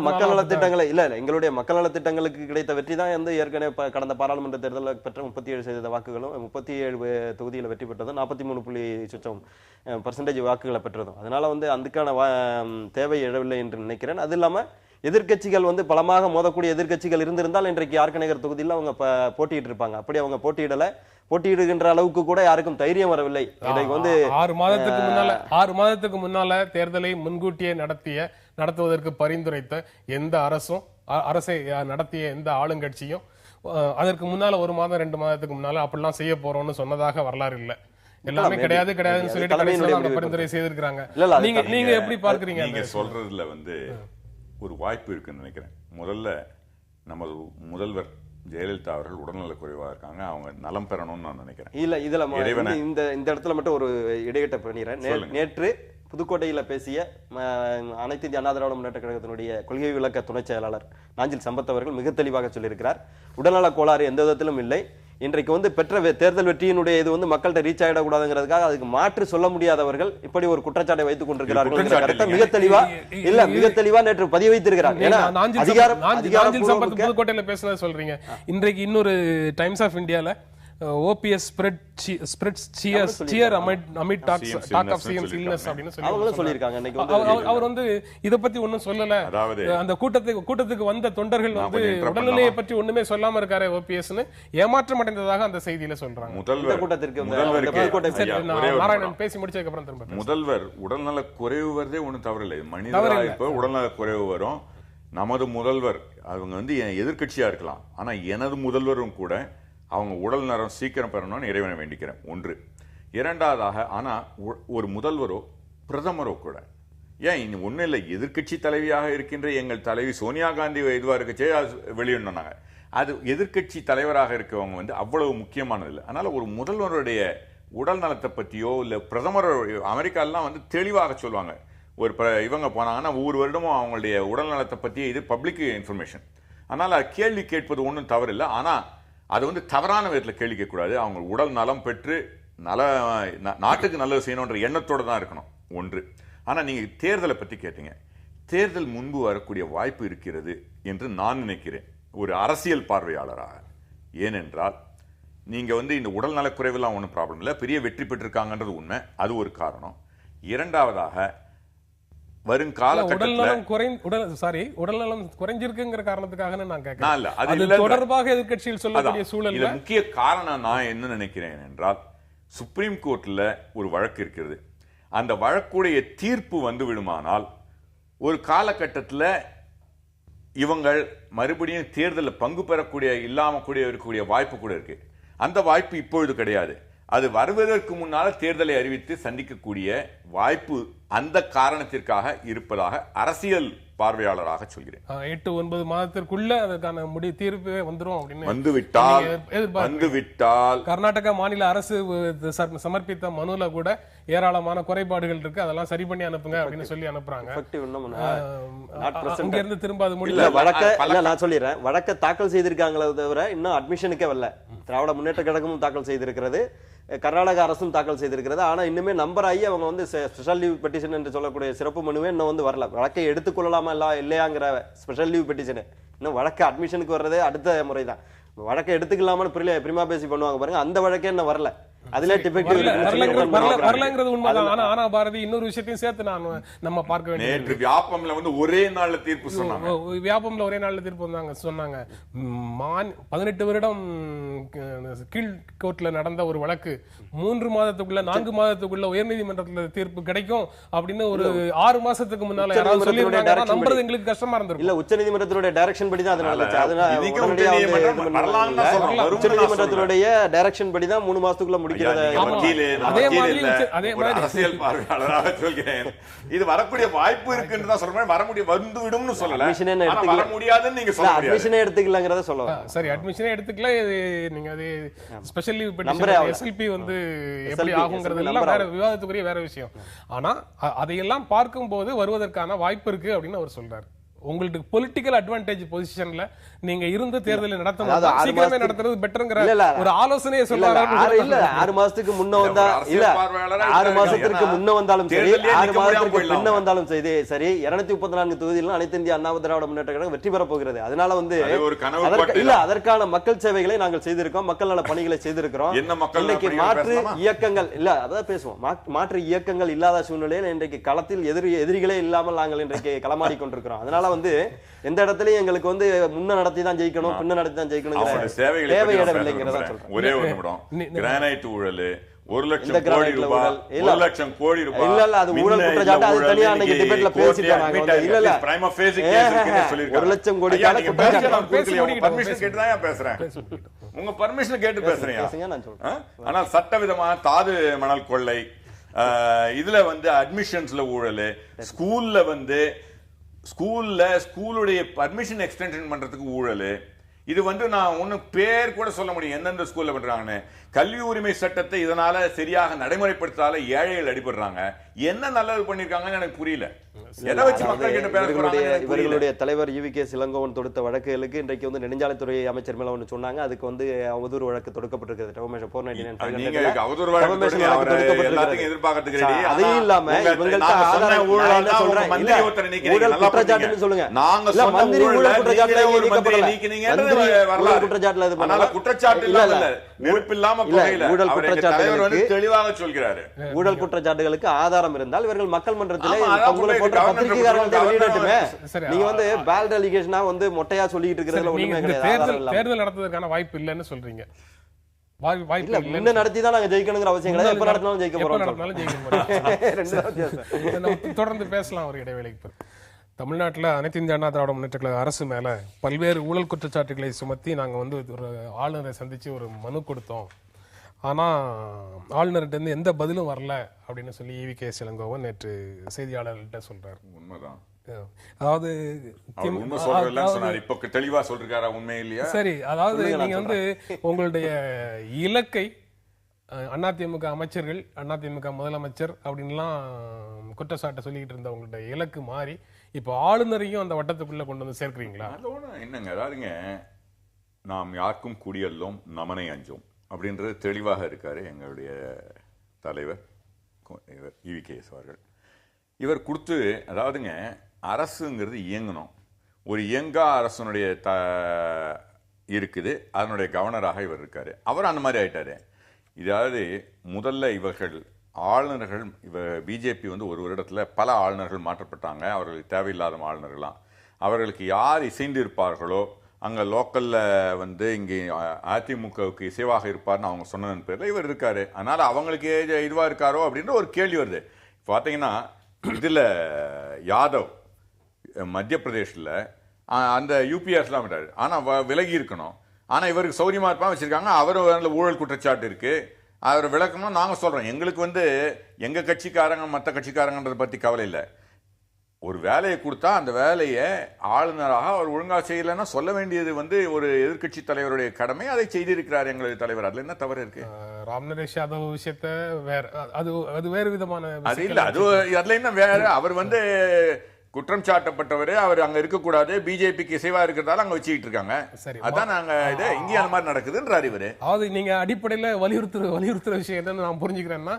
மக்கள் நல திட்டங்களை எங்களுடைய மக்கள் நல திட்டங்களுக்கு கிடைத்த வெற்றி தான் வந்து ஏற்கனவே கடந்த பாராளுமன்ற தேர்தலில் பெற்ற 37% வாக்குகளும் 37 தொகுதியில் வெற்றி பெற்றதும் 43% வாக்குகளை பெற்றதும். அதனால வந்து அதுக்கான தேவை எழவில்லை என்று நினைக்கிறேன். அது இல்லாம எதிர்க்கட்சிகள் வந்து பலமாக மோதக்கூடிய எதிர்க்கட்சிகள் இருந்திருந்தால் இன்றைக்கு ஆர்கே நகர் தொகுதியில் அவங்க போட்டியிட்டு இருப்பாங்க. அப்படி அவங்க போட்டியிடுகின்ற அளவுக்கு கூட யாருக்கும் தைரியம் வரவில்லை. இன்றைக்கு வந்து 6 மாதத்துக்கு முன்னால தேர்தலை முன்கூட்டியே நடத்துவதற்கு பரிந்துரைத்த எந்த அரசை நடத்திய எந்த ஆளுங்கட்சியும் அதற்கு முன்னால 1 மாதம் 2 மாதத்துக்கு முன்னால அப்படிலாம் செய்ய போறோம்னு சொன்னதாக வரலாறு இல்ல. எல்லாமே கிடையாதுன்னு சொல்லிட்டு பரிந்துரை செய்திருக்காங்க. நீங்க எப்படி பார்க்கறீங்க? நீங்க சொல்றதுல வந்து ஒரு வாய்ப்பு இருக்குன்னு நினைக்கிறேன். முதல்ல நமது முதல்வர் ஜெயலலிதா அவர்கள் உடல்நலக் குறைவாக இருக்காங்க. அவங்க நலம் பெறணும்னு நான் நினைக்கிறேன். இதுல இந்த இடத்துல மட்டும் ஒரு இடையிட்ட பண்ணிடுறேன். நேற்று புதுக்கோட்டையில பேசிய அனைத்து இந்திய அண்ணா திராவிட முன்னேற்ற கழகத்தினுடைய கொள்கை விளக்க துணை செயலாளர் நாஞ்சில் சம்பத் அவர்கள் மிக தெளிவாக சொல்லியிருக்கிறார். உடல்நல கோளாறு எந்த விதத்திலும் இல்லை. இன்றைக்கு வந்து பெற்ற தேர்தல் வெற்றியினுடைய இது வந்து மக்கள்கிட்ட ரீச் ஆயிடக்கூடாதுங்கிறதுக்காக அதுக்கு மாற்று சொல்ல முடியாதவர்கள் இப்படி ஒரு குற்றச்சாட்டை வைத்துக் கொண்டிருக்கிறார்கள். மிக தெளிவா நேற்று பதிவு வைத்திருக்கிறார். புதுக்கோட்டையில பேசுனது சொல்றீங்க. இன்றைக்கு இன்னொரு டைம்ஸ் ஆஃப் இந்தியால OPS spreads cheer amid talk of CM's illness அப்படின்னு சொல்லியிருக்காங்க. அவர் வந்து இத பத்தி ஒண்ணும் சொல்லல. அந்த கூட்டத்துக்கு வந்த தொண்டர்கள் வந்து உடல்நிலையை பற்றி ஒண்ணுமே சொல்லாம இருக்காரு OPSன்னு ஏமாற்றம் அடைந்ததாக அந்த செய்தியில சொல்றாங்க. நாராயணன் பேசி முடிச்சதுக்கு அப்புறம் திரும்ப முதல்வர் உடல்நல குறைவு வருதே ஒண்ணும் தவறில்லை. மனிதராக உடல்நல குறைவு வரும். நமது முதல்வர் அவங்க வந்து எதிர்க்கட்சியா இருக்கலாம். ஆனா எனது முதல்வரும் கூட அவங்க உடல் நலம் சீக்கிரம் பெறணும்னு இறைவனை வேண்டிக்கிறேன். ஒன்று. இரண்டாவதாக, ஆனா ஒரு முதல்வரோ பிரதமரோ கூட ஏன் ஒன்னும் இல்லை, எதிர்கட்சி தலைவியாக இருக்கின்ற எங்கள் தலைவி சோனியா காந்தி இதுவா இருக்கச்சே வெளியிடணும்னாங்க. அது எதிர்கட்சி தலைவராக இருக்கவங்க வந்து அவ்வளவு முக்கியமானது இல்லை. அதனால ஒரு முதல்வருடைய உடல் நலத்தை பற்றியோ இல்லை பிரதமர் அமெரிக்காலாம் வந்து தெளிவாக சொல்லுவாங்க. ஒரு இவங்க போனாங்கன்னா ஒவ்வொரு வருடமும் அவங்களுடைய உடல் நலத்தை பற்றி இது பப்ளிக் இன்ஃபர்மேஷன். அதனால கேள்வி கேட்பது ஒன்றும் தவறில்லை. ஆனா அது வந்து தவறான விதத்தில் கேள்வி கேட்கக்கூடாது. அவங்க உடல் நலம் பெற்று நாட்டுக்கு நல்லது செய்யணுன்ற எண்ணத்தோடு தான் இருக்கணும். ஒன்று. ஆனா நீங்க தேர்தலை பற்றி கேட்டீங்க. தேர்தல் முன்பு வரக்கூடிய வாய்ப்பு இருக்கிறது என்று நான் நினைக்கிறேன் ஒரு அரசியல் பார்வையாளராக. ஏனென்றால் நீங்க வந்து இந்த உடல் நலக்குறைவெல்லாம் ஒன்றும் ப்ராப்ளம் இல்லை, பெரிய வெற்றி பெற்றிருக்காங்கன்றது உண்மை, அது ஒரு காரணம். இரண்டாவதாக வருங்கால உடல்நலம் குறைஞ்சிருக்குங்கிற காரணத்துக்காக நான் கேட்கிறேன். தொடர்பாக எதிர்க்கட்சியில் சொல்லக்கூடிய சூழல் முக்கிய காரணம் நான் என்ன நினைக்கிறேன் என்றால், சுப்ரீம் கோர்ட்ல ஒரு வழக்கு இருக்கிறது. அந்த வழக்குடைய தீர்ப்பு வந்து விடுமானால் ஒரு காலகட்டத்தில் இவங்கள் மறுபடியும் தேர்தலில் பங்கு பெறக்கூடிய இல்லாம கூட இருக்கக்கூடிய வாய்ப்பு கூட இருக்கு. அந்த வாய்ப்பு இப்பொழுது கிடையாது. அது வருவதற்கு முன்னால் தேர்தலை அறிவித்து சந்திக்கக்கூடிய வாய்ப்பு அந்த காரணத்திற்காக இருப்பதாக அரசியல் பார்வையாளராக சொல்கிறேன். 8-9 மாதத்திற்குள்ள அதற்கான தீர்ப்பு வந்துரும் அப்படின்னு வந்துவிட்டால் கர்நாடகா மாநில அரசு சமர்ப்பித்த மனுல கூட ஏராளமான குறைபாடுகள் இருக்கு, அதெல்லாம் சரி பண்ணி அனுப்புங்க அப்படின்னு சொல்லி அனுப்புறாங்க. அங்க இருந்து திரும்ப அது முடியல. நான் சொல்லிடுறேன், வழக்க தாக்கல் செய்திருக்காங்களே தவிர இன்னும் அட்மிஷனுக்கே வரல. திராவிட முன்னேற்ற கழகமும் தாக்கல் செய்திருக்கிறது, கர்நாடக அரசும் தாக்கல் செய்திருக்கிறது. ஆனா இன்னுமே நம்பர் ஆகி அவங்க வந்து ஸ்பெஷல் லீவ் பெட்டிஷன் என்று சொல்லக்கூடிய சிறப்பு மனுவே இன்னும் வந்து வரல. வழக்கை எடுத்துக்கொள்ளலாமா இல்லையாங்கிற ஸ்பெஷல் லீவ் பெட்டிஷன் இன்னும் வழக்கு அட்மிஷனுக்கு வர்றதே அடுத்த முறை தான். வழக்கை எடுத்துக்கலாமான்னு பிரிமா பேசி பண்ணுவாங்க பாருங்க, அந்த வழக்கே இன்னும் வரல. அதுல வரலங்கிறது உண்மைதான். ஆனா பாரதி இன்னொரு விஷயத்தையும் சேர்த்து நம்ம பார்க்க வேண்டியது, வியாபம்ல வந்து ஒரே நாள்ல தீர்ப்பு சொன்னாங்க. வியாபம்ல ஒரே நாள்ல தீர்ப்பு சொன்னாங்க. 18 வருடம் கீழ் கோர்ட்ல நடந்த ஒரு வழக்கு 3 மாதத்துக்குள்ள 4 மாதத்துக்குள்ள உயர்நீதிமன்றத்துல தீர்ப்பு கிடைக்கும் அப்படின்னு ஒரு 6 மாசத்துக்கு முன்னால யாராவது சொல்லிருந்தாங்க. நம்புறது எங்களுக்கு கஷ்டமா இருந்திருக்கும். இல்ல, உச்சநீதிமன்றத்தினுடைய டைரக்ஷன் படி தான் அது நடந்துச்சு. உச்சநீதிமன்றத்தினுடைய டைரக்ஷன் படி தான் 3 மாசத்துக்குள்ள முடிக்கிறது. அரசியல் பார்வையாளராக சொல்கிறேன், இது வரக்கூடிய வாய்ப்பு இருக்குன்னு தான் சொல்றேன். வந்து விடும்னு சொல்லல, வர முடியாதுன்னு நீங்க சொல்ல முடியாது. அட்மிஷனே எடுத்துக்கலங்கறத சொல்லலாம். சரி, அட்மிஷனே எடுத்துக்கல. நீங்க அது ஸ்பெஷல் லீவ் பெட்டிஷன் SLP வந்து எப்படி ஆகுங்கிறது எல்லாம் வேற விவாதத்துக்குரிய வேற விஷயம். ஆனா அதையெல்லாம் பார்க்கும்போது வருவதற்கான வாய்ப்பு இருக்கு அப்படின்னு அவர் சொல்றாரு. உங்களுக்கு பொலிட்டிக்கல் அட்வான்டேஜ் பொசிஷன்ல நீங்க இருந்து தேர்தலை அதாவது நடத்தணும், 6 சீக்கிரமே மாசத்துக்கு- நடத்துறது பெட்டர்ங்கிற இல்ல, இல்ல. ஒரு ஆலோசனையை இல்ல, இல்ல, சொல்றாரு. இல்ல 6 மாசத்துக்கு முன்ன வந்தா அரசியல் இல்ல பார்வையாளரா 6 இருக்காரு. மாசத்துக்கு ஏன்னா, முன்ன வந்தாலும் சரி தேர்தலே 6 நிக்க முடியாம மாசத்துக்கு போயிடலாம். பின்ன வந்தாலும் சரி 234 தொகுதியிலும் அனைத்து இந்திய அண்ணா திராவிட முன்னேற்ற கழகம் வெற்றி பெற போகிறது. அதனால வந்து அது ஒரு கனவு அதற்கு- கோட்டை இல்ல தான். அதற்கான மக்கள் சேவைகளை நாங்கள் செய்திருக்கோம், மக்கள் நல பணிகளை செய்திருக்கிறோம். என்ன மக்கள் நல இன்னைக்கு பணிகள் மாற்று பேசலாமா? இயக்கங்கள் இல்ல அதான் பேசுவோம். மாற்று இயக்கங்கள் இல்லாத சூழ்நிலையில் இன்றைக்கு களத்தில் எதிரிகளே இல்லாமல் நாங்கள் இன்றைக்கு களமாடி கொண்டிருக்கிறோம். அதனால வந்து எந்த இடத்துலயும் எங்களுக்கு வந்து முன்ன நடத்தி தான் ஜெயிக்கணும், பின்ன நடத்தி தான் அவங்களோட ஜெயிக்கணும் சேவைகளை தேவை பத்தி நான் இடவில்லைங்கிறதா பேச சொல்றேன். ஒரே ஒரு நிமிடம். கிரானைட் ஊழல் 1 லட்சம் இந்த கோடி கிரானைட்ல ரூபாய் ஊழல். இல்ல. 1 லட்சம் கோடி ரூபாய் இல்ல, இல்ல, அது ஊழல் மின்ன குற்றச்சாட்டு. அது ஊழல் தனியா அன்னைக்கு இன்னைக்கு டிபேட்ல கோர்ட்ல பேசிட்டோம் நாங்க admit வந்து. இல்ல, இல்ல. ஆயிருக்கு. prima facie case இருக்குன்னு சொல்லிருக்காங்க. 1 லட்சம் கோடி ஐயா, நீங்க குற்றச்சாட்டு. பேசி நான் பேசி கொடுக்கலையா? உங்க முடிக்கட்டும், permission பேசி கேட்டு தான் பேசுறேன். உங்க பர்மிஷன் கேட்டு பேசுறேன். பேசுங்க, நான் சொல்றேன். ஆனால் சட்டவிதமான தாது மணல் கொள்ளை, இதுல வந்து அட்மிஷன்ஸ்ல ஊழல், ஸ்கூலுடைய பர்மிஷன் எக்ஸ்டென்ஷன் பண்றதுக்கு ஊழல். இது வந்து நான் ஒன்னும் பேர் கூட சொல்ல முடியும் எந்தெந்த ஸ்கூல்ல பண்றாங்கன்னு. கல்வி உரிமை சட்டத்தை இதனால சரியாக நடைமுறைப்படுத்தால ஏழைகள் அடிபடுறாங்க. என்ன நல்லது பண்ணிருக்காங்கன்னு எனக்கு புரியல. எதை வச்சு மக்கள் கிட்ட பேச இவர்களுடைய தலைவர் ஈவி.கே. இளங்கோவன் தொடுத்த வழக்குகளுக்கு இன்றைக்கு வந்து நெடுஞ்சாலைத்துறை அமைச்சர் மேல ஒன்று சொன்னாங்க. அதுக்கு வந்து அவதூறு வழக்கு தொடுக்கப்பட்டிருக்கிறது. நீங்க அவதூறு வழக்கு எல்லாத்தையும் எதிர்பார்க்கறதுக்கு ரெடி. அதையும் இல்லாம இவங்கள்ட்ட ஆதாரம் ஊழல்னு சொல்றேன். மந்திரி ஒருத்தரை நீக்கிறீங்க, ஊழல் நல்லா குற்றச்சாட்டுன்னு சொல்லுங்க. நாங்க இல்ல, சொன்ன மந்திரி ஊழல் ஊழல் குற்றச்சாட்டுல நீங்களே ஒரு மந்திரி நீக்கப்படல. நீக்கினீங்கன்றது மந்திரி வரலாறு. ஊழல் குற்றச்சாட்டுல இது அதனால குற்றச்சாட்டு இல்ல, இல்ல, இல்ல. நெருப்பு இல்லாம இல்ல, புகையில. ஊழல் அவர் எங்க தலைவர் வந்து குற்றச்சாட்டுகளுக்கு தெளிவாக சொல்கிறாரு. ஊழல் குற்றச்சாட்டுகளுக்கு ஆதாரம் இருந்தால் இவர்கள் மக்கள் மன்றத்திலே ஆமா, அதான் உங்களை போய் போன்ற கவர்னர் பத்திரிகையாளர்களை வெளியிடட்டுமே. சரி, நீங்க வந்து பேல்ட் அலிகேஷனா வந்து மொட்டையா சொல்லிட்டு இருக்கிறதுல நீங்க ஒண்ணுமே இந்த கிடையாது. ஆதாரம் தேர்தல் இல்லாம. தேர்தல் நடத்துவதற்கான வாய்ப்பு இல்லைன்னு சொல்றீங்க. வாய்ப்பு இல்ல, இல்லைன்னு முன்ன நடத்தி தான் நாங்க ஜெயிக்கணுங்கிற அவசியம் கிடையாது. எப்ப நடத்தினாலும் ஜெயிக்க எப்ப போறோம். நடத்தினாலும் ஜெயிக்க போறோம். ரெண்டு தான் வித்தியாசம். நம்ம தொடர்ந்து பேசலாம் ஒரு இடைவேளைக்கு பிறகு. தமிழ்நாட்டில் அனைத்து இந்திய அண்ணா திராவிட முன்னேற்ற கழக அரசு மேல பல்வேறு ஊழல் குற்றச்சாட்டுகளை சுமத்தி நாங்க வந்து ஒரு ஆளுநரை சந்திச்சு ஒரு மனு கொடுத்தோம். ஆனா ஆளுநர்கிட்ட இருந்து எந்த பதிலும் வரல அப்படின்னு சொல்லி ஈவி.கே. இளங்கோவன் நேற்று செய்தியாளர்கள்ட்ட சொல்றாரு. உண்மைதான். அதாவது அவர் உண்மை சொல்றதுன்னு சொன்னாரு. இப்ப தெளிவா சொல்றாரா உண்மை இல்லையா? சரி, அதாவது நீங்க வந்து உங்களுடைய இலக்கை அதிமுக அமைச்சர்கள், அதிமுக முதலமைச்சர் அப்படின்லாம் குற்றச்சாட்டை சொல்லிக்கிட்டு இருந்த உங்களுடைய இலக்கு மாறி இப்போ ஆளுநரையும் அந்த வட்டத்துக்குள்ள கொண்டு வந்து சேர்க்கிறீங்களா? அதோட என்னங்க, அதாவதுங்க, நாம் யாருக்கும் குடியல்லோம் நமனை அஞ்சோம் அப்படின்றது தெளிவாக இருக்காரு எங்களுடைய தலைவர் ஈவி.கே. அவர்கள். இவர் கொடுத்து, அதாவதுங்க, அரசுங்கிறது இயங்கணும். ஒரு இயங்கா அரசனுடைய இருக்குது, அதனுடைய கவர்னராக இவர் இருக்காரு. அவர் அந்த மாதிரி ஆயிட்டாரு. இதாவது முதல்ல இவர்கள் ஆளுநர்கள், பிஜேபி வந்து ஒரு வருடத்துல பல ஆளுநர்கள் மாற்றப்பட்டாங்க. அவர்களுக்கு தேவையில்லாத ஆளுநர்களாம். அவர்களுக்கு யார் இசைந்து இருப்பார்களோ அங்க லோக்கல்ல வந்து இங்கே அதிமுகவுக்கு இசைவாக இருப்பார்னு அவங்க சொன்னதன் பேர்ல இவர் இருக்காரு. அதனால அவங்களுக்கு இதுவா இருக்காரோ அப்படின்ற ஒரு கேள்வி வருது. பாத்தீங்கன்னா இதுல யாதவ் மத்திய பிரதேஷ்ல அந்த யூபிஎஸ்லாம் விட்டாரு. ஆனா விலகி இருக்கணும். ஆனா இவருக்கு சௌரியமா இருப்பா வச்சிருக்காங்க. அவரு ஊழல் குற்றச்சாட்டு இருக்கு. அவர் விளக்கணும். நாங்க சொல்றோம், எங்களுக்கு வந்து எங்க கட்சிக்காரங்க மற்ற கட்சிக்காரங்கன்றதை பத்தி கவலை இல்லை. ஒரு வேலையை கொடுத்தா அந்த வேலையை ஆளுநராக அவர் ஒழுங்கா செய்யலைன்னா சொல்ல வேண்டியது வந்து ஒரு எதிர்கட்சி தலைவருடைய கடமை. அதை செய்திருக்கிறார் எங்களுடைய தலைவர். அதுல என்ன தவறு இருக்கு? ராம்நரேஷ் யாதவ் விஷயத்த வேற, அது வேறு விதமான அது இல்ல, அது அதுல என்ன வேற. அவர் வந்து குற்றம் சாட்டப்பட்டவர். அவர் அங்க இருக்கக்கூடாது, பிஜேபிக்கு இசைவா இருக்கிறதால அங்க வச்சுக்கிட்டு இருக்காங்க. அதான் நாங்க இங்கே அந்த மாதிரி நடக்குதுன்றார் இவரு. அதாவது நீங்க அடிப்படையில வலியுறுத்துற விஷயம் என்னன்னு நான் புரிஞ்சுக்கிறேன்னா,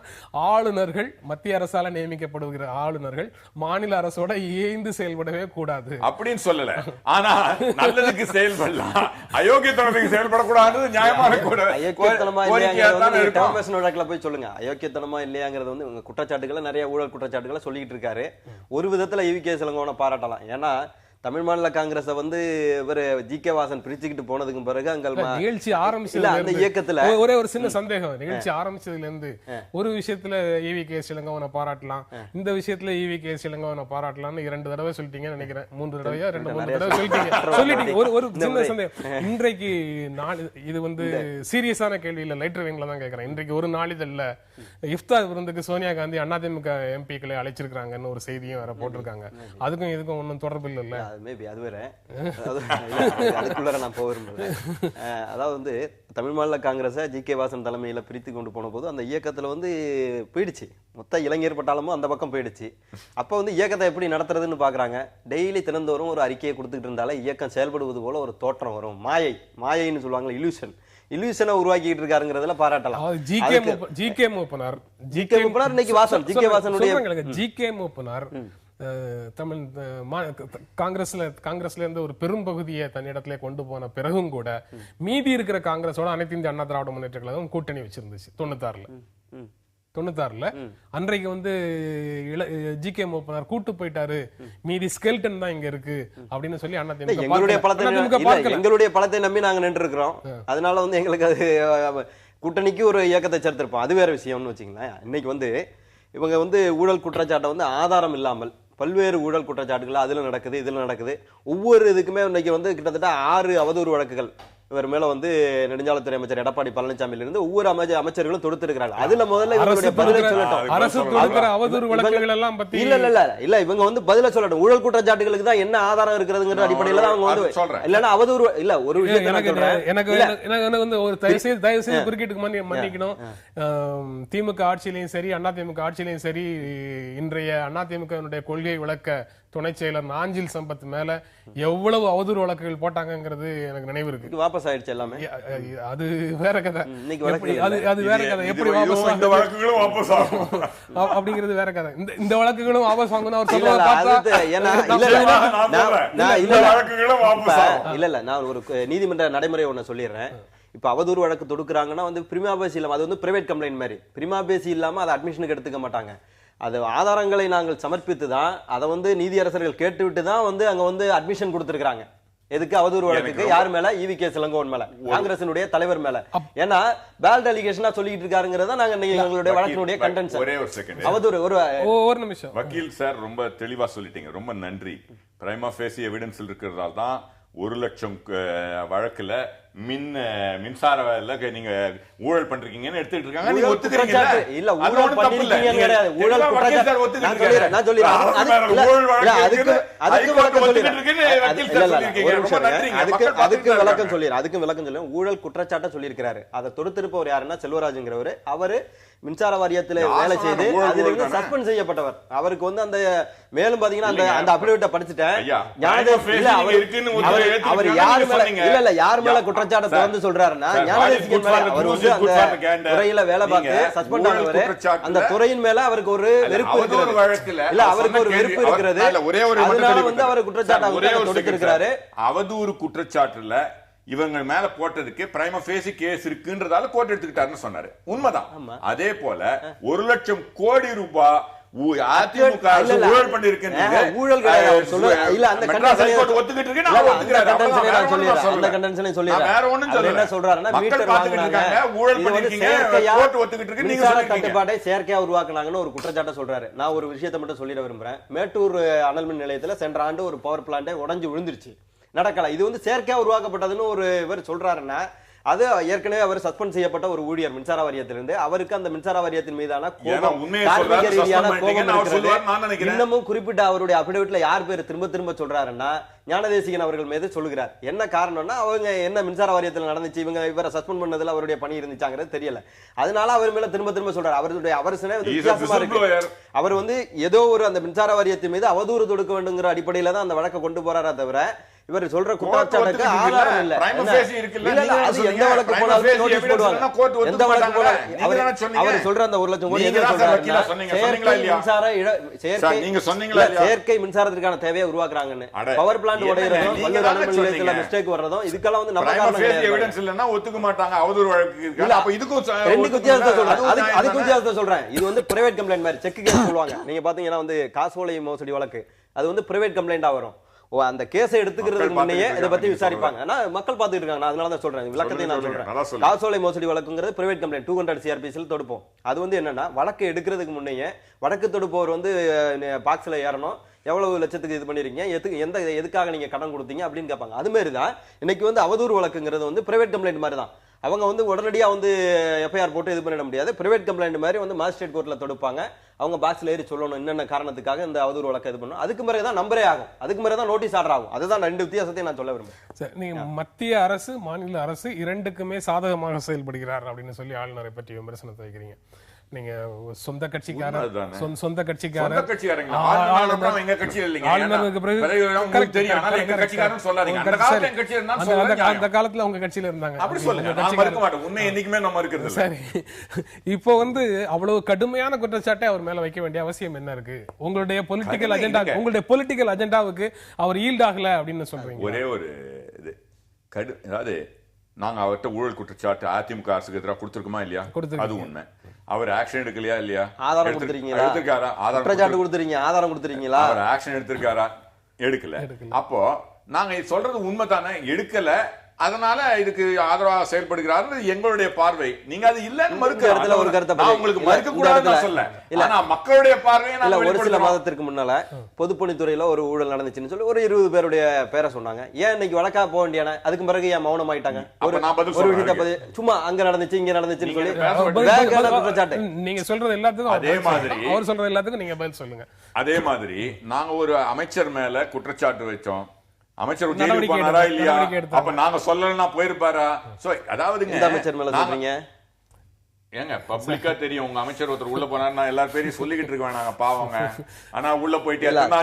ஆளுநர்கள் மத்திய அரசால நியமிக்கப்படுகிற ஆளுநர்கள் மாநில அரசோட இயைந்து செயல்படவே கூடாது அப்படின்னு சொல்லல. ஆனா நல்லதுக்கு செயல்படலாம், அயோக்கியத்தனத்துக்கு செயல்படக்கூடாது. நியாயமான கூட போய் சொல்லுங்க. அயோக்கியத்தனமா இல்லையாங்கிறது வந்து உங்க குற்றச்சாட்டுகளை, நிறைய ஊழல் குற்றச்சாட்டுகளை சொல்லிட்டு இருக்காரு. ஒரு விதத்துல ஈவி.கே. இளங்கோவனை பாராட்டலாம். ஏன்னா தமிழ் மாநில காங்கிரஸை வந்து இவர் ஜி.கே. வாசன் பிரிச்சுக்கிட்டு போனதுக்கு பிறகு அங்க நிகழ்ச்சி ஆரம்பிச்சதுல அந்த இயக்கத்துல ஒரே ஒரு சின்ன சந்தேகம். நிகழ்ச்சி ஆரம்பிச்சதுல இருந்து ஒரு விஷயத்துல ஈவி.கே. இளங்கோவனை பாராட்டலாம், இந்த விஷயத்துல ஈவி.கே. இளங்கோவனை பாராட்டலாம்னு 2 தடவை சொல்லிட்டீங்கன்னு நினைக்கிறேன். 3 தடவையா 2-3 தடவை சொல்லிட்டீங்க. ஒரு சின்ன சந்தேகம். இன்றைக்கு இது வந்து சீரியஸான கேள்வி இல்ல, லைட்டர் வெயின்ல தான் கேட்கறேன். இன்றைக்கு ஒரு நாளிதழ்ல இஃப்தார் விருந்துக்கு சோனியா காந்தி அதிமுக எம்பிக்களை அழைச்சிருக்காங்கன்னு ஒரு செய்தியும் வேற போட்டிருக்காங்க. அதுக்கும் இதுக்கும் ஒன்னும் தொடர்பு இல்ல. மேபி அது வேற, அதுக்குள்ளார நான் போக விரும்பல. அதாவது வந்து தமிழ் மாநில காங்கிரஸை ஜி.கே. வாசன் தலைமையில பிரித்து கொண்டு போன போது அந்த இயக்கத்துல வந்து போயிடுச்சு, மொத்த இளைஞர் பட்டாளமும் அந்த பக்கம் போயிடுச்சு. அப்ப வந்து இயக்கத்தை எப்படி நடத்துறதுன்னு பாக்குறாங்க. டெய்லி தினந்தோறும் ஒரு அறிக்கையை கொடுத்துட்டு இருந்தாலே இயக்கம் செயல்படுவது போல ஒரு தோற்றம் வரும். மாயைன்னு சொல்லுவாங்க, இல்யூஷனை உருவாக்கிட்டு இருக்காருங்கிறதுல பாராட்டலாம். ஜி.கே. மூப்பனார் இன்னைக்கு வாசன் ஜி.கே. வாசனுடைய ஜி.கே. மூப்பனார் தமிழ் காங்கிரஸ்ல இருந்து ஒரு பெரும் பகுதியை தன்னிடத்திலே கொண்டு போன பிறகும் கூட மீதி இருக்கிற காங்கிரஸோட அனைத்து இந்திய அண்ணா திராவிட முன்னேற்ற கழகம் கூட்டணி வச்சிருந்துச்சு 96ல. அன்றைக்கு வந்து ஜி.கே. மூப்பனார் கூட்டு போயிட்டாரு, மீதி ஸ்கெல்டன் தான் இங்க இருக்கு அப்படின்னு சொல்லி எங்களுடைய பலத்தை நம்பி நாங்க நின்று இருக்கிறோம். அதனால வந்து எங்களுக்கு அது கூட்டணிக்கு ஒரு இயக்கத்தை சேர்த்திருப்போம், அது வேற விஷயம்னு வச்சுங்களேன். இன்னைக்கு வந்து இவங்க வந்து ஊழல் குற்றச்சாட்டை வந்து ஆதாரம் இல்லாமல் பல்வேறு ஊழல் குற்றச்சாட்டுகள் அதுல நடக்குது இதுல நடக்குது. ஒவ்வொரு இதுக்குமே இன்னைக்கு வந்து கிட்டத்தட்ட 6 அவதூறு வழக்குகள் இவர் மேல வந்து நெடுஞ்சாலைத்துறை அமைச்சர் எடப்பாடி பழனிசாமியில இருந்து ஒவ்வொரு அமைச்சர்களும் தொடுத்திருக்கிறாங்க. அதுல முதல்ல இவங்களுடைய பதிலை சொல்லட்டும். அவதூறு வழக்குகள் எல்லாம் பத்தி இல்ல இவங்க வந்து பதில சொல்லட்டும். ஊழல் குற்றச்சாட்டுகளுக்கு தான் என்ன ஆதாரம் இருக்கிறதுங்கிற அடிப்படையில தான் அவங்க வந்து இல்லன்னா அவதூறு இல்ல. ஒரு விஷயம் எனக்கு வந்து ஒரு தயவு செய்து குறுக்கீட்டுக்கு மன்னிக்கணும். திமுக ஆட்சியிலையும் சரி அதிமுக ஆட்சியிலையும் சரி இன்றைய அதிமுக கொள்கை விளக்க துணை செயலர் நாஞ்சில் சம்பத் மேல எவ்வளவு அவதூறு வழக்குகள் போட்டாங்கிறது எனக்கு நினைவு இருக்கு. வாபஸ் ஆயிடுச்சு எல்லாமே, அது வேற கதை. அது வேற கதை. எப்படி வாபஸ் அப்படிங்கிறது வேற கதை. இந்த வழக்குகளும் வாபஸ் வாங்கணும் அவர் இல்ல. நான் ஒரு நீதிமன்ற நடைமுறை ஒண்ணு சொல்லிடுறேன். இப்ப அவதூறு வழக்கு தொடுக்குறாங்கன்னா வந்து பிரிமா பேசி இல்லாம, அது வந்து பிரைவேட் கம்ப்ளைண்ட் மாதிரி பிரிமா பேசி இல்லாம அதை அட்மிஷனுக்கு எடுத்துக்க மாட்டாங்க. அது ஆதாரங்களை நாங்கள் சமர்ப்பித்து தான் அதை வந்து நீதியரசர்கள் கேட்டுவிட்டு தான் வந்து அங்க வந்து அட்மிஷன் கொடுத்திருக்காங்க. எதுக்கு? அவதூறு வழக்குக்கு. யார் மேல? ஈவி.கே. இளங்கோவன் மேல, காங்கிரசினுடைய தலைவர் மேல. ஏன்னா பேல்ட் அலிகேஷனா சொல்லிட்டு இருக்காருங்கிறத நாங்க எங்களுடைய வழக்கினுடைய கண்டென்ட். ஒரே ஒரு செகண்ட், அவதூறு ஒரு நிமிஷம். வக்கீல் சார் ரொம்ப தெளிவா சொல்லிட்டீங்க, ரொம்ப நன்றி. பிரைமா ஃபேசி எவிடன்ஸ் இருக்கிறதால தான் 1 லட்சம் வழக்குல மின்சார நீங்க ஊழல் பண்றீங்கன்னு எடுத்துட்டு இருக்காங்க. நீங்க ஒத்துக்கிறீங்க இல்ல? ஊழல் பண்ணிருக்கீங்க கிடையாது. ஊழல் குற்றச்சாட்டு ஒத்துக்கிறீங்க. நான் சொல்லிறேன். அதுக்கு விளக்கம் சொல்லிறேன். ஊழல் குற்றச்சாட்டை சொல்லியிருக்கிறாரு. அதை தொடுத்திருப்பவர் யாருன்னா செல்வராஜ்ங்கிறவரு. அவரு மின்சார வாரியத்துல வேலை செய்து அதிலிருந்து சஸ்பெண்ட் செய்யப்பட்டவர். அவருக்கு வந்து அந்த மேலும் பாத்தீங்கன்னா அந்த அபிடேவிட்டை படிச்சுட்டேன். அவர் யார் மேல இல்ல யார் மேல குற்றச்சாட்டை தொடர்ந்து சொல்றாருன்னா ஞானதேசிகன் மேல. அவர் வந்து அந்த துறையில வேலை பார்த்து சஸ்பெண்ட் ஆனவர். அந்த துறையின் மேல அவருக்கு ஒரு வெறுப்பு இருக்கிறது. இல்ல அவருக்கு ஒரு வெறுப்பு இருக்கிறது. அதனால வந்து அவர் குற்றச்சாட்டு தொடுத்திருக்கிறாரு. அவதூறு குற்றச்சாட்டுல இவங்க மேல போட்டதுக்கு பிரைமா ஃபேசி கேஸ் இருக்குன்றதால கோர்ட் எடுத்துக்கிட்டாருன்னு சொன்னாரு. உண்மைதான். அதே போல 1 லட்சம் கோடி ரூபாய் அதிமுக ஊழல் பண்ணி இருக்கு. ஊழல் இல்ல அந்த ஒத்துக்கிட்டு இருக்கு. வேற ஒண்ணும் சொல்ல சொல்றாருன்னா ஊழல் பண்ணிருக்கீங்க, கோர்ட் ஒத்துக்கிட்டு இருக்கு. நீங்க கட்டுப்பாட்டை செயற்கையா உருவாக்குனாங்கன்னு ஒரு குற்றச்சாட்டை சொல்றாரு. நான் ஒரு விஷயத்தை மட்டும் சொல்லிட விரும்புறேன். மேட்டூர் அனல் மின் நிலையத்துல சென்ற ஆண்டு ஒரு பவர் பிளான்ட் உடைஞ்சு விழுந்துருச்சு, நடக்கல. இது வந்து செயற்கையா உருவாக்கப்பட்டதுன்னு ஒரு இவர் சொல்றாருன்னா அது ஏற்கனவே அவர் சஸ்பெண்ட் செய்யப்பட்ட ஒரு ஊழியர் மின்சார வாரியத்திலிருந்து. அவருக்கு அந்த மின்சார வாரியத்தின் மீதான இன்னமும் குறிப்பிட்ட அவருடைய அபிடேவிட்ல யார் பேர் திரும்ப சொல்றாருன்னா ஞானதேசிகன் அவர்கள் மீது சொல்லுகிறார். என்ன காரணம்னா அவங்க என்ன மின்சார வாரியத்தில் நடந்துச்சு, இவரை சஸ்பெண்ட் பண்ணதுல அவருடைய பணி இருந்துச்சாங்கிறது தெரியல. அதனால அவர் மேல திரும்ப சொல்றாரு. அவருடைய அவரசனே வித்தியாசமா இருக்கு. அவர் வந்து ஏதோ ஒரு அந்த மின்சார வாரியத்தின் மீது அவதூறு தொடுக்க வேண்டுங்கிற அடிப்படையில தான் அந்த வழக்கை கொண்டு போறாரா தவிர இவர் சொல்ற குற்றச்சாட்டுக்கு ஆதாரம் இல்ல. அது எந்த வழக்கு போனாலும் நோட்டீஸ் போடுவாங்க. எந்த வழக்கு போனாலும் அவர் சொல்ற அந்த 1 லட்சம் கோடி செயற்கை மின்சாரத்திற்கான தேவையை உருவாக்குறாங்கன்னு. பவர் பிளான்ட் உடையறதும் பல்வேறு அனல் மின் நிலையத்துல மிஸ்டேக் வர்றதும் இதுக்கெல்லாம் வந்து நம்ம காரணம் எவிடன்ஸ் இல்லன்னா ஒத்துக்க மாட்டாங்க. அவதூறு வழக்கு இருக்கு. அப்ப இதுக்கு ரெண்டு வித்தியாசத்தை சொல்றேன். அதுக்கு வித்தியாசத்தை சொல்றேன். இது வந்து பிரைவேட் கம்ப்ளைண்ட் மாதிரி செக் கேஸ் சொல்லுவாங்க. நீங்க பாத்தீங்கன்னா வந்து காசோலை மோசடி வழக்கு அது வந்து பிரைவேட் கம்ப்ளைண்டா வரும். அந்த கேஸை எடுத்துக்கிறதுக்கு முன்னையே இதை பத்தி விசாரிப்பாங்க. மக்கள் பாத்துட்டு இருக்காங்க. அதனாலதான் சொல்றேன், விளக்கத்தையும் நான் சொல்றேன். காசோலை மோசடி வழக்குங்கிறது பிரைவேட் கம்ப்ளைண்ட் 200 CRPC தொடுப்போம். அது வந்து என்னன்னா வழக்கு எடுக்கிறதுக்கு முன்னையே வழக்கு தொடுப்பவர் வந்து பாக்ஸ்ல ஏறணும், எவ்வளவு லட்சத்துக்கு இது பண்ணிருக்கீங்க, எதுக்காக நீங்க கடன் கொடுத்தீங்க அப்படின்னு கேட்பாங்க. அது மாதிரி தான் இன்னைக்கு வந்து அவதூறு வழக்குங்கிறது வந்து பிரைவேட் கம்ப்ளைண்ட் மாதிரி தான். அவங்க வந்து உடனடியா வந்து எஃப்ஐஆர் போட்டு இது பண்ணிட முடியாது. பிரைவேட் கம்ப்ளைண்ட் மாதிரி வந்து மாஜிஸ்ட்ரேட் கோர்ட்ல தொடுப்பாங்க. அவங்க பாக்ஸ்ல ஏறி சொல்லணும் என்னென்ன காரணத்துக்காக இந்த அவதூறு வழக்கு இது பண்ணணும். அதுக்கு பிறகு தான் நம்பரே ஆகும், அதுக்கு பிறகு தான் நோட்டீஸ் ஆர்டர் ஆகும். அதுதான் ரெண்டு வித்தியாசத்தையும் நான் சொல்ல விரும்புறேன். சரி, நீங்க மத்திய அரசு மாநில அரசு இரண்டுக்குமே சாதகமாக செயல்படுகிறார் அப்படின்னு சொல்லி ஆளுநரை பற்றி விமர்சனத்தை வைக்கிறீங்க. நீங்க சொந்த கட்சிக்காரர் சொந்த கட்சிக்காரர் ஆளுநருக்கு பிறகு அந்த காலத்துல உங்க கட்சியில இருந்தாங்க. சரி, இப்போ வந்து அவ்வளவு கடுமையான குற்றச்சாட்டை அவர் மேல வைக்க வேண்டிய அவசியம் என்ன இருக்கு? உங்களுடைய பொலிட்டிக்கல் அஜெண்டாவுக்கு அவர் ஈல்ட் ஆகல அப்படின்னு சொல்றீங்க. ஒரே ஒரு இது அதாவது நாங்க அவர்கிட்ட ஊழல் குற்றச்சாட்டு அதிமுக அரசுக்கு எதிராக கொடுத்திருக்கோமா இல்லையா? அது உண்மை. அவர் ஆக்ஷன் எடுக்கலையா இல்லையா? ஆதாரம் கொடுத்திருக்கீங்களா? எடுத்திருக்காரா? குற்றச்சாட்டு கொடுத்திருக்கீங்க, ஆதாரம் கொடுத்திருக்கீங்களா? அவர் ஆக்ஷன் எடுத்திருக்காரா? எடுக்கல. அப்போ நாங்க சொல்றது உண்மைதானே, எடுக்கல, அதனால இதுக்கு ஆதரவாக செயல்படுகிறார் எங்களுடைய பார்வை. நீங்க அது இல்லன்னு மறுக்க ஒரு கருத்தை உங்களுக்கு மறுக்க கூடாதுன்னு சொல்ல, ஆனா மக்களுடைய பார்வையை இல்ல. ஒரு சில மாதத்திற்கு முன்னால பொதுப்பணித்துறையில ஒரு ஊழல் நடந்துச்சுன்னு சொல்லி ஒரு 20 பேருடைய பேரை சொன்னாங்க. ஏன் இன்னைக்கு வழக்கா போக வேண்டியான? அதுக்கு பிறகு ஏன் மௌனம் ஆயிட்டாங்க? ஒரு விஷயத்தை சும்மா அங்க நடந்துச்சு இங்க நடந்துச்சுன்னு சொல்லி குற்றச்சாட்டு நீங்க சொல்றது எல்லாத்துக்கும் அதே மாதிரி அவர் சொல்றது எல்லாத்துக்கும் நீங்க பதில் சொல்லுங்க. அதே மாதிரி நாங்க ஒரு அமைச்சர் மேல குற்றச்சாட்டு வச்சோம், அமைச்சர் ஜெயிலுக்கு போனாரா இல்லையா? அப்ப நாங்க சொல்லலன்னா போயிருப்பாரா? சோ அதாவது அமைச்சர் மேல சொல்றீங்க ஏங்க, பப்ளிக்கா தெரியும் உங்க அமைச்சர் ஒருத்தர் உள்ள போனாருன்னா எல்லாரும் பேரையும் சொல்லிக்கிட்டு இருக்க வேணாங்க, பாவங்க. ஆனா உள்ள போயிட்டு யாருக்கோ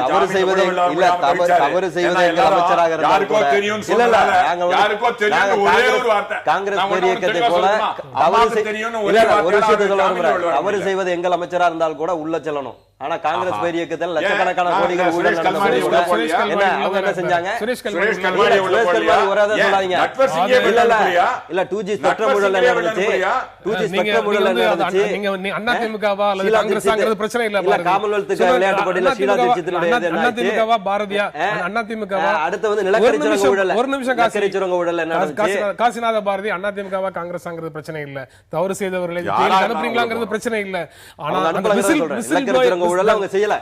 தெரியும் யாருக்கோ தெரியும் ஒரே ஒரு வார்த்தை, காங்கிரஸ் பேரியக்கத்தை போல தவறு செய்வது எங்கள் அமைச்சரா இருந்தால் கூட உள்ள செல்லணும். ஆனா காங்கிரஸ் பேரியக்கத்தில் லட்சக்கணக்கான கோடிகள் ஊழல் அவங்க என்ன செஞ்சாங்க? இல்ல 2G ஸ்பெக்ட்ரம் ஊழல் நடந்துச்சு. 2G ஸ்பெக்ட்ரம் ஊழல் நடந்துச்சு. அதிமுகவா அல்லது காங்கிரஸ்ங்கிறது பிரச்சனை இல்ல. காமன்வெல்த் விளையாட்டு போட்டியில ஷீலா அதிமுகவா பாரதியா அதிமுகவா? அடுத்து வந்து நிலக்கரி சுரங்க ஊழல். ஒரு நிமிஷம், நிலக்கரி சுரங்க ஊழல் என்ன நடந்துச்சு? காசிநாத பாரதி அதிமுகவா காங்கிரஸ்ங்கிறது பிரச்சனை இல்ல. தவறு செய்தவர்களை ஜெயிலுக்கு அனுப்புறீங்களாங்கிறது பிரச்சனை இல்ல. ஆனா அந்த விசில் ஊழல் அவங்க செய்யல,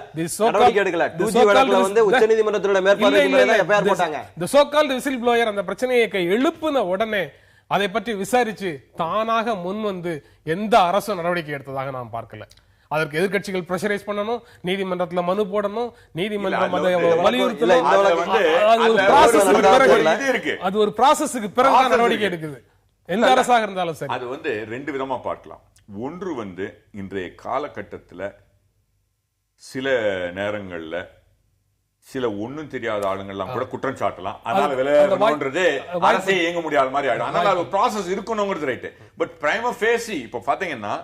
நடவடிக்கை எடுக்கல. 2G வழக்குல வந்து உச்சநீதிமன்றத்தோட மேற்பார்வையில தான் எஃப்ஐஆர் போட்டாங்க. the so called whistleblower அந்த பிரச்சனையை எழுப்புன உடனே அதை பற்றி விசாரிச்சு தானாக முன் வந்து எந்த அரசு நடவடிக்கை எடுத்ததாக நாம் பார்க்கல. அதற்கு எதிர்க்கட்சிகள் பிரஷரைஸ் பண்ணணும், நீதிமன்றத்துல மனு போடணும், நீதிமன்றம் அதை வலியுறுத்தணும். அது ஒரு ப்ராசஸ்க்கு பிறகு நடவடிக்கை எடுக்குது எந்த அரசாக இருந்தாலும் சரி. அது வந்து ரெண்டு விதமா பார்க்கலாம். ஒன்று வந்து இன்றைய காலகட்டத்தில் சில நேரங்கள்ல சில ஒண்ணும் தெரியாத ஆளுங்கள்லாம் கூட குற்றம் சாட்டலாம், அதனால விளையாடுறதே அரசே இயங்க முடியாத மாதிரி ஆயிடும். அதனால அது ப்ராசஸ் இருக்கணுங்கிறது ரைட்டு. பட் பிரைம ஃபேசி இப்ப பாத்தீங்கன்னா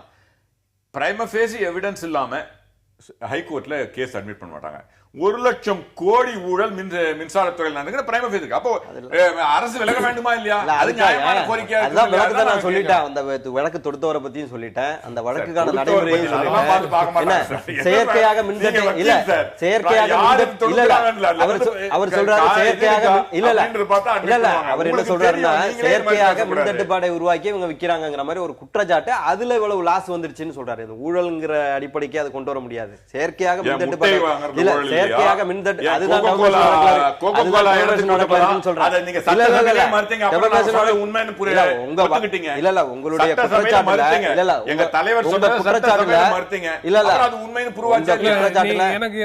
பிரைம ஃபேசி எவிடன்ஸ் இல்லாம ஹைகோர்ட்ல கேஸ் அட்மிட் பண்ண மாட்டாங்க. 1,00,000 கோடி ஊழல் மின்சாரத்துறையில் நடக்கிற பிரைம ஃபேஸுக்கு. அப்போ அரசு விலக வேண்டுமா இல்லையா? அது நியாயமான கோரிக்கை. அதான் விளக்கத்தை நான் சொல்லிட்டேன், அந்த வழக்கு தொடுத்தவரை பத்தியும் சொல்லிட்டேன், அந்த வழக்குக்கான நடைமுறையும் சொல்லிட்டேன். செயற்கையாக மின்தட்டு இல்ல, செயற்கையாக அவர் சொல்றாரு செயற்கையாக இல்ல அவர் என்ன சொல்றாருன்னா செயற்கையாக மின்தட்டுப்பாடை உருவாக்கி இவங்க விக்கிறாங்கிற மாதிரி ஒரு குற்றச்சாட்டு. அதுல இவ்வளவு லாஸ் வந்துருச்சுன்னு சொல்றாரு. ஊழல்ங்கிற அடிப்படைக்கு அதை கொண்டு வர முடியாது. செயற்கையாக மின்தட்டுப்பாடு இல்ல, செயற்கையாக மின்தட்டு அதுதான் உங்களுடைய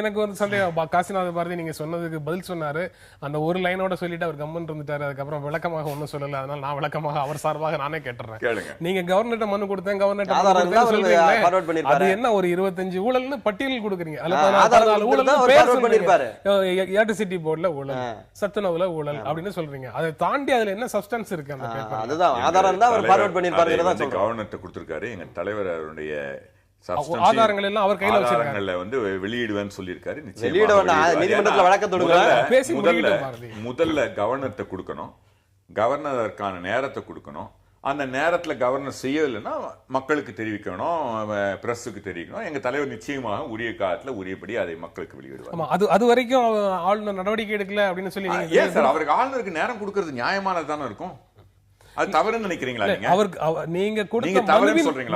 எனக்கு வந்து சந்தேகம். காசிநாத பாரதி நீங்க சொன்னதுக்கு பதில் சொன்னாரு, அந்த ஒரு லைனோட சொல்லிட்டு அவர் கம்மன் இருந்துட்டாரு. அதுக்கப்புறம் விளக்கமாக ஒன்னும் சொல்லல. அதனால நான் விளக்கமாக அவர் சார்பாக நானே கேட்டுறேன். நீங்க கவர்னர்ட்ட மனு கொடுத்தேன், கவர்னர் அது என்ன ஒரு 25 ஊழல்னு பட்டியல் கொடுக்குறீங்க. எலக்ட்ரிசிட்டி போர்டுல ஊழல், சத்துணவுல ஊழல் அப்படின்னு சொல்றீங்க. அதை தாண்டி அதுல என்ன சப்ஸ்டன்ஸ் இருக்கு? அந்த பேப்பர் அதுதான் ஆதாரம் தான் அவர் ஃபார்வர்ட் பண்ணிருப்பாருங்கறத சொல்றேன். கவர்னர்ட்ட கொடுத்திருக்காரு. எங்க தலைவர் அவருடைய ஆதாரங்கள் எல்லாம் அவர் கையில வச்சிருக்காங்க. வந்து வெளியிடுவேன்னு சொல்லியிருக்காரு. நீதிமன்றத்துல வழக்கு தொடுங்க. முதல்ல கவர்னர்ட்ட கொடுக்கணும், கவர்னர் அதற்கான நேரத்தை கொடுக்கணும். அந்த நேரத்துல கவர்னர் செய்யலைன்னா மக்களுக்கு தெரிவிக்கணும், பிரஸுக்கு தெரிவிக்கணும். எங்க தலைவர் நிச்சயமாக உரிய காலத்துல உரியபடி அதை மக்களுக்கு வெளியிடுவார். அது வரைக்கும் ஆளுநர் நடவடிக்கை எடுக்கல அப்படின்னு சொல்லி ஏன் சார் அவருக்கு ஆளுநருக்கு நேரம் கொடுக்கறது நியாயமானது தானே இருக்கும்? அது தவறுன்னு நினைக்கிறீங்களா நீங்க?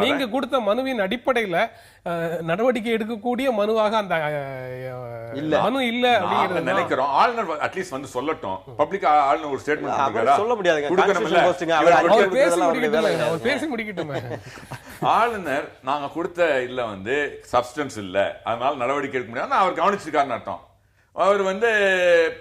நீங்க கொடுத்த மனுவின் அடிப்படையில நடவடிக்கை எடுக்கக்கூடிய மனுவாக அந்த மனு இல்ல அப்படிங்கறது நினைக்கிறோம். ஆளுநர் அட்லீஸ்ட் வந்து சொல்லட்டும். பப்ளிக் ஆளுநர் ஒரு ஸ்டேட்மெண்ட் சொல்ல முடியாதுங்க. பேசி முடிக்கட்டும். ஆளுநர் நாங்க கொடுத்த இல்ல வந்து சப்ஸ்டன்ஸ் இல்ல, அதனால நடவடிக்கை எடுக்க முடியாது அவர் கவனிச்சிருக்காருன்னு அர்த்தம். அவர் வந்து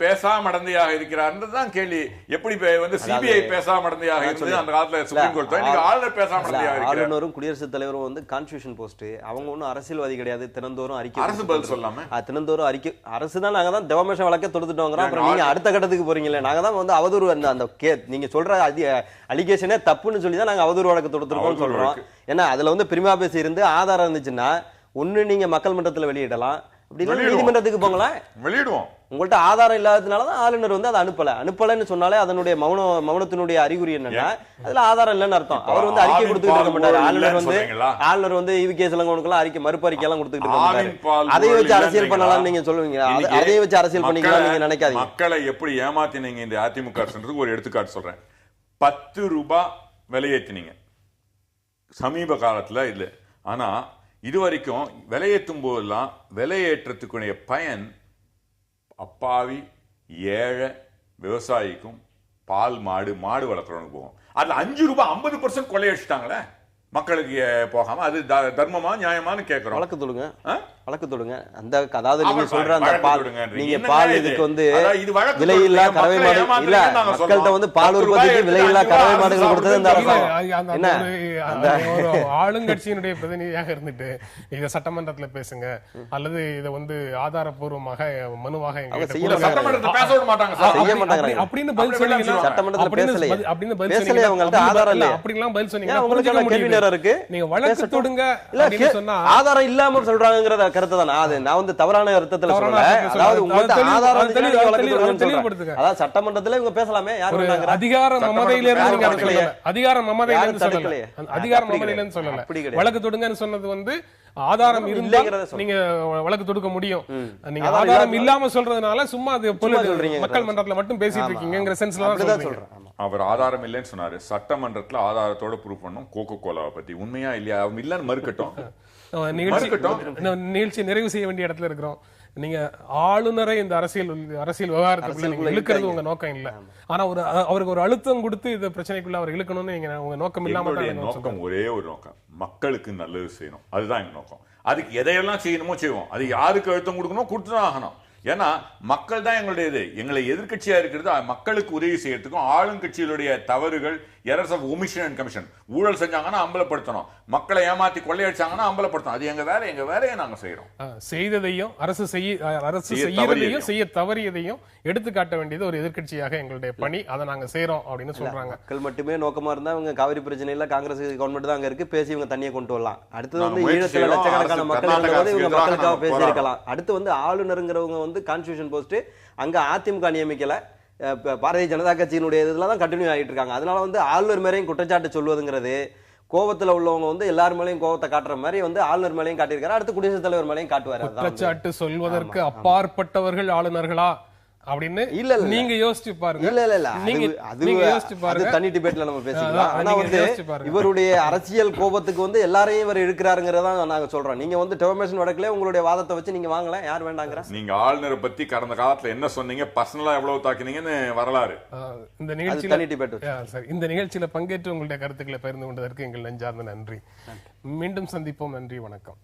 பேசாமடந்தையாக இருக்கிறார்ன்றதுதான் கேள்வி. எப்படி வந்து சிபிஐ பேசாமடந்தையாக இருந்தது அந்த காலத்துல சுப்ரீம் கோர்ட், இன்னைக்கு ஆளுநர் பேசாமடந்தையாக இருக்கிறார். ஆளுநரும் குடியரசுத் தலைவரும் வந்து கான்ஸ்டிடியூஷன் போஸ்ட், அவங்க ஒன்றும் அரசியல்வாதி கிடையாது. தினந்தோறும் அறிக்கை, அரசு பதில் சொல்லாம தினந்தோறும் அறிக்கை. அரசு தான் நாங்க தான் டெவமேஷன் வழக்க தொடுத்துட்டோங்கிறோம். அப்புறம் நீங்க அடுத்த கட்டத்துக்கு போறீங்களே, நாங்க தான் வந்து அவதூறு அந்த நீங்க சொல்ற அலிகேஷனே தப்புன்னு சொல்லி தான் நாங்க அவதூறு வழக்கு தொடுத்துருக்கோம்னு சொல்றோம். ஏன்னா அதுல வந்து பிரிமா பேசி இருந்து ஆதாரம் இருந்துச்சுன்னா ஒண்ணு நீங்க மக்கள் மன்றத்துல வெளியிடலாம், அப்படி இல்ல நீதிமன்றத்துக்கு போங்களேன், வெளியிடுவோம். உங்கள்ட்ட ஆதாரம் இல்லாததுனாலதான் ஆளுநர் வந்து அதை அனுப்பலன்னு சொன்னாலே அதனுடைய மௌனத்தினுடைய அறிகுறி என்னன்னா அதுல ஆதாரம் இல்லைன்னு அர்த்தம். அவர் வந்து அறிக்கை கொடுத்துட்டு இருக்க மாட்டாரு. ஆளுநர் வந்து ஈவிகே இளங்கோவனுக்கு அறிக்கை மறுப்பு அறிக்கை எல்லாம் கொடுத்துட்டு இருக்க மாட்டாரு. அதை வச்சு அரசியல் பண்ணலாம் நீங்க சொல்லுவீங்க, அதை வச்சு அரசியல் பண்ணிக்கலாம் நீங்க நினைக்காதீங்க. மக்களை எப்படி ஏமாத்தினீங்க இந்த அதிமுக அரசுன்றதுக்கு ஒரு எடுத்துக்காட்டு சொல்றேன். 10 ரூபாய் விலையேற்றினீங்க சமீப காலத்துல இல்ல, ஆனா இதுவரைக்கும் விலையேற்றும் போதெல்லாம் விலையேற்றத்துக்குரிய பயன் அப்பாவி ஏழை விவசாயிக்கும் பால் மாடு வளர்க்குறவனுக்கு போகும். அதுல 5 ரூபாய் 50% கொள்ளையடிச்சிட்டாங்களே மக்களுக்கு போகாம. அது தர்மமா நியாயமானு கேட்கிறோம். வழக்கு தொடுங்க. அந்த அதாவது நீங்க சொல்ற அந்த பால், நீங்க பால் இதுக்கு வந்து விலையில்லா கறவை மாடு இல்ல, மக்கள்கிட்ட வந்து பால் உற்பத்திக்கு விலையில்லா கறவை மாடுகள் கொடுத்தது அந்த அரசாங்கம். என்ன ஆளுங்கட்சியினுடைய பிரதிநிதியாக இருந்துட்டு இத சட்டமன்றத்துல பேசுங்க அல்லது இத வந்து ஆதாரப்பூர்வமாக மனுவாக சட்டமன்றத்துல பேச விட மாட்டாங்க, செய்ய மாட்டாங்க அப்படின்னு பதில் சொன்னீங்க. சட்டமன்றத்துல பேசலையே, அப்படின்னு பதில் பேசலையே, அவங்கள்ட்ட ஆதாரம் இல்ல. அப்படிலாம் பதில் சொன்னீங்க. உங்களுக்கு கேள்வி நேரம் இருக்கு, நீங்க வழக்கு தொடுங்க அப்படின்னு சொன்னா ஆதாரம் இல்லாம சொல்றாங்கங்கறத கருத்து தான். நான் வந்து தவறான அர்த்தத்துல சொல்லல. அதாவது உங்களுக்கு ஆதாரம் இருந்துச்சுன்னா வழக்கு தொடுங்க. அதாவது சட்டமன்றத்துல இவங்க பேசலாமே, யார் வேண்டாங்க. அதிகார மமதையில இருந்து நீங்க சொல்லல, அதிகார மமதையில இருந்து சொல்லல. வழக்கு தொடுங்கன்னு சொன்னது வந்து ஆதாரம் இருந்தா நீங்க வழக்கு தொடுக்க முடியும். நீங்க ஆதாரம் இல்லாம சொல்றதுனால சும்மா அது மக்கள் மன்றத்துல மட்டும் பேசிட்டு இருக்கீங்கங்கிற சென்ஸ்ல தான் சொல்றேன். அவர் ஆதாரம் இல்லைன்னு சொன்னாரு. சட்டமன்றத்துல ஆதாரத்தோட ப்ரூவ் பண்ணும் கோகோ கோலாவை பத்தி உண்மையா இல்லையா, அவங்க இல்லன்னு மறுக்கட்டும். நிகழ்ச்சி நிறைவு செய்ய வேண்டிய இடத்துல இருக்கிறோம். நீங்க ஆளுநரை இந்த அரசியல் விவகாரத்துக்குள்ள நீங்க இழுக்கிறது உங்க நோக்கம் இல்ல. ஆனா அவருக்கு ஒரு அழுத்தம் கொடுத்து இந்த பிரச்சனைக்குள்ள அவர் இழுக்கணும்னு நீங்க உங்க நோக்கம் இல்லாம நோக்கம் ஒரே ஒரு நோக்கம், மக்களுக்கு நல்லது செய்யணும். அதுதான் எங்க நோக்கம். அதுக்கு எதையெல்லாம் செய்யணுமோ செய்வோம். அது யாருக்கு அழுத்தம் கொடுக்கணும் கொடுத்துதான் ஆகணும். ஏன்னா மக்கள் தான் எங்களுடைய எங்களை எதிர்கட்சியா இருக்கிறது மக்களுக்கு உதவி செய்யறதுக்கும் ஆளுங்கட்சிகளுடைய தவறுகள் errors of omission and commission, ஊழல் செஞ்சாங்கன்னா அம்பலப்படுத்தணும், மக்களை ஏமாத்தி கொள்ளையடிச்சாங்கன்னா அம்பலப்படுத்தணும். அது எங்க வேலையை நாங்க செய்யறோம். செய்ததையும் அரசு செய்யறதையும் செய்ய தவறியதையும் எடுத்து காட்ட வேண்டியது ஒரு எதிர்கட்சியாக எங்களுடைய பணி. அதை நாங்க செய்யறோம் அப்படின்னு சொல்றாங்க. மக்கள் மட்டுமே நோக்கமா இருந்தா இவங்க காவிரி பிரச்சனையில காங்கிரஸ் கவர்மெண்ட் தான் அங்க இருக்கு, பேசி இவங்க தண்ணியை கொண்டு வரலாம். அடுத்து வந்து ஈழத்துல லட்சக்கணக்கான மக்கள் இருந்தபோது இவங்க மக்களுக்காக பேசி இருக்கலாம். அடுத்து வந்து ஆளுநருங்கிறவங்க வந்து கான்ஸ்டிடியூஷன் போஸ்ட் அங்க அதிமுக நியமிக்கல, பாரதிய ஜனதா கட்சியினுடைய இதுல தான் கண்டினியூ ஆகிட்டு இருக்காங்க. அதனால வந்து ஆளுநர் மேலையும் குற்றச்சாட்டு சொல்வதுங்கிறது கோபத்துல உள்ளவங்க வந்து எல்லார் மேலையும் கோபத்தை காட்டுற மாதிரி வந்து ஆளுநர் மேலையும் காட்டியிருக்காரு, அடுத்து குடியரசுத் தலைவர் மேலையும் காட்டுவாரு. குற்றச்சாட்டு சொல்வதற்கு அப்பாற்பட்டவர்கள் ஆளுநர்களா அப்படின்னு இல்ல நீங்க யோசிச்சு பாருங்க. இல்ல நீங்க யோசிச்சு பாருங்க, தனி டிபேட்ல நம்ம பேசிக்கலாம். ஆனா வந்து இவருடைய அரசியல் கோபத்துக்கு வந்து எல்லாரையும் இவர் இழுக்கிறாருங்கிறதா நாங்க சொல்றோம். நீங்க வந்து டெவமேஷன் வழக்குல உங்களுடைய வாதத்தை வச்சு நீங்க வாங்கலாம், யார் வேண்டாங்கிற. நீங்க ஆளுநரை பத்தி கடந்த காலத்துல என்ன சொன்னீங்க, பர்சனலா எவ்வளவு தாக்கினீங்கன்னு வரலாறு. இந்த நிகழ்ச்சியில தனி டிபேட் இந்த நிகழ்ச்சியில பங்கேற்று உங்களுடைய கருத்துக்களை பகிர்ந்து கொண்டதற்கு எங்கள் நெஞ்சார்ந்த நன்றி. மீண்டும் சந்திப்போம். நன்றி, வணக்கம்.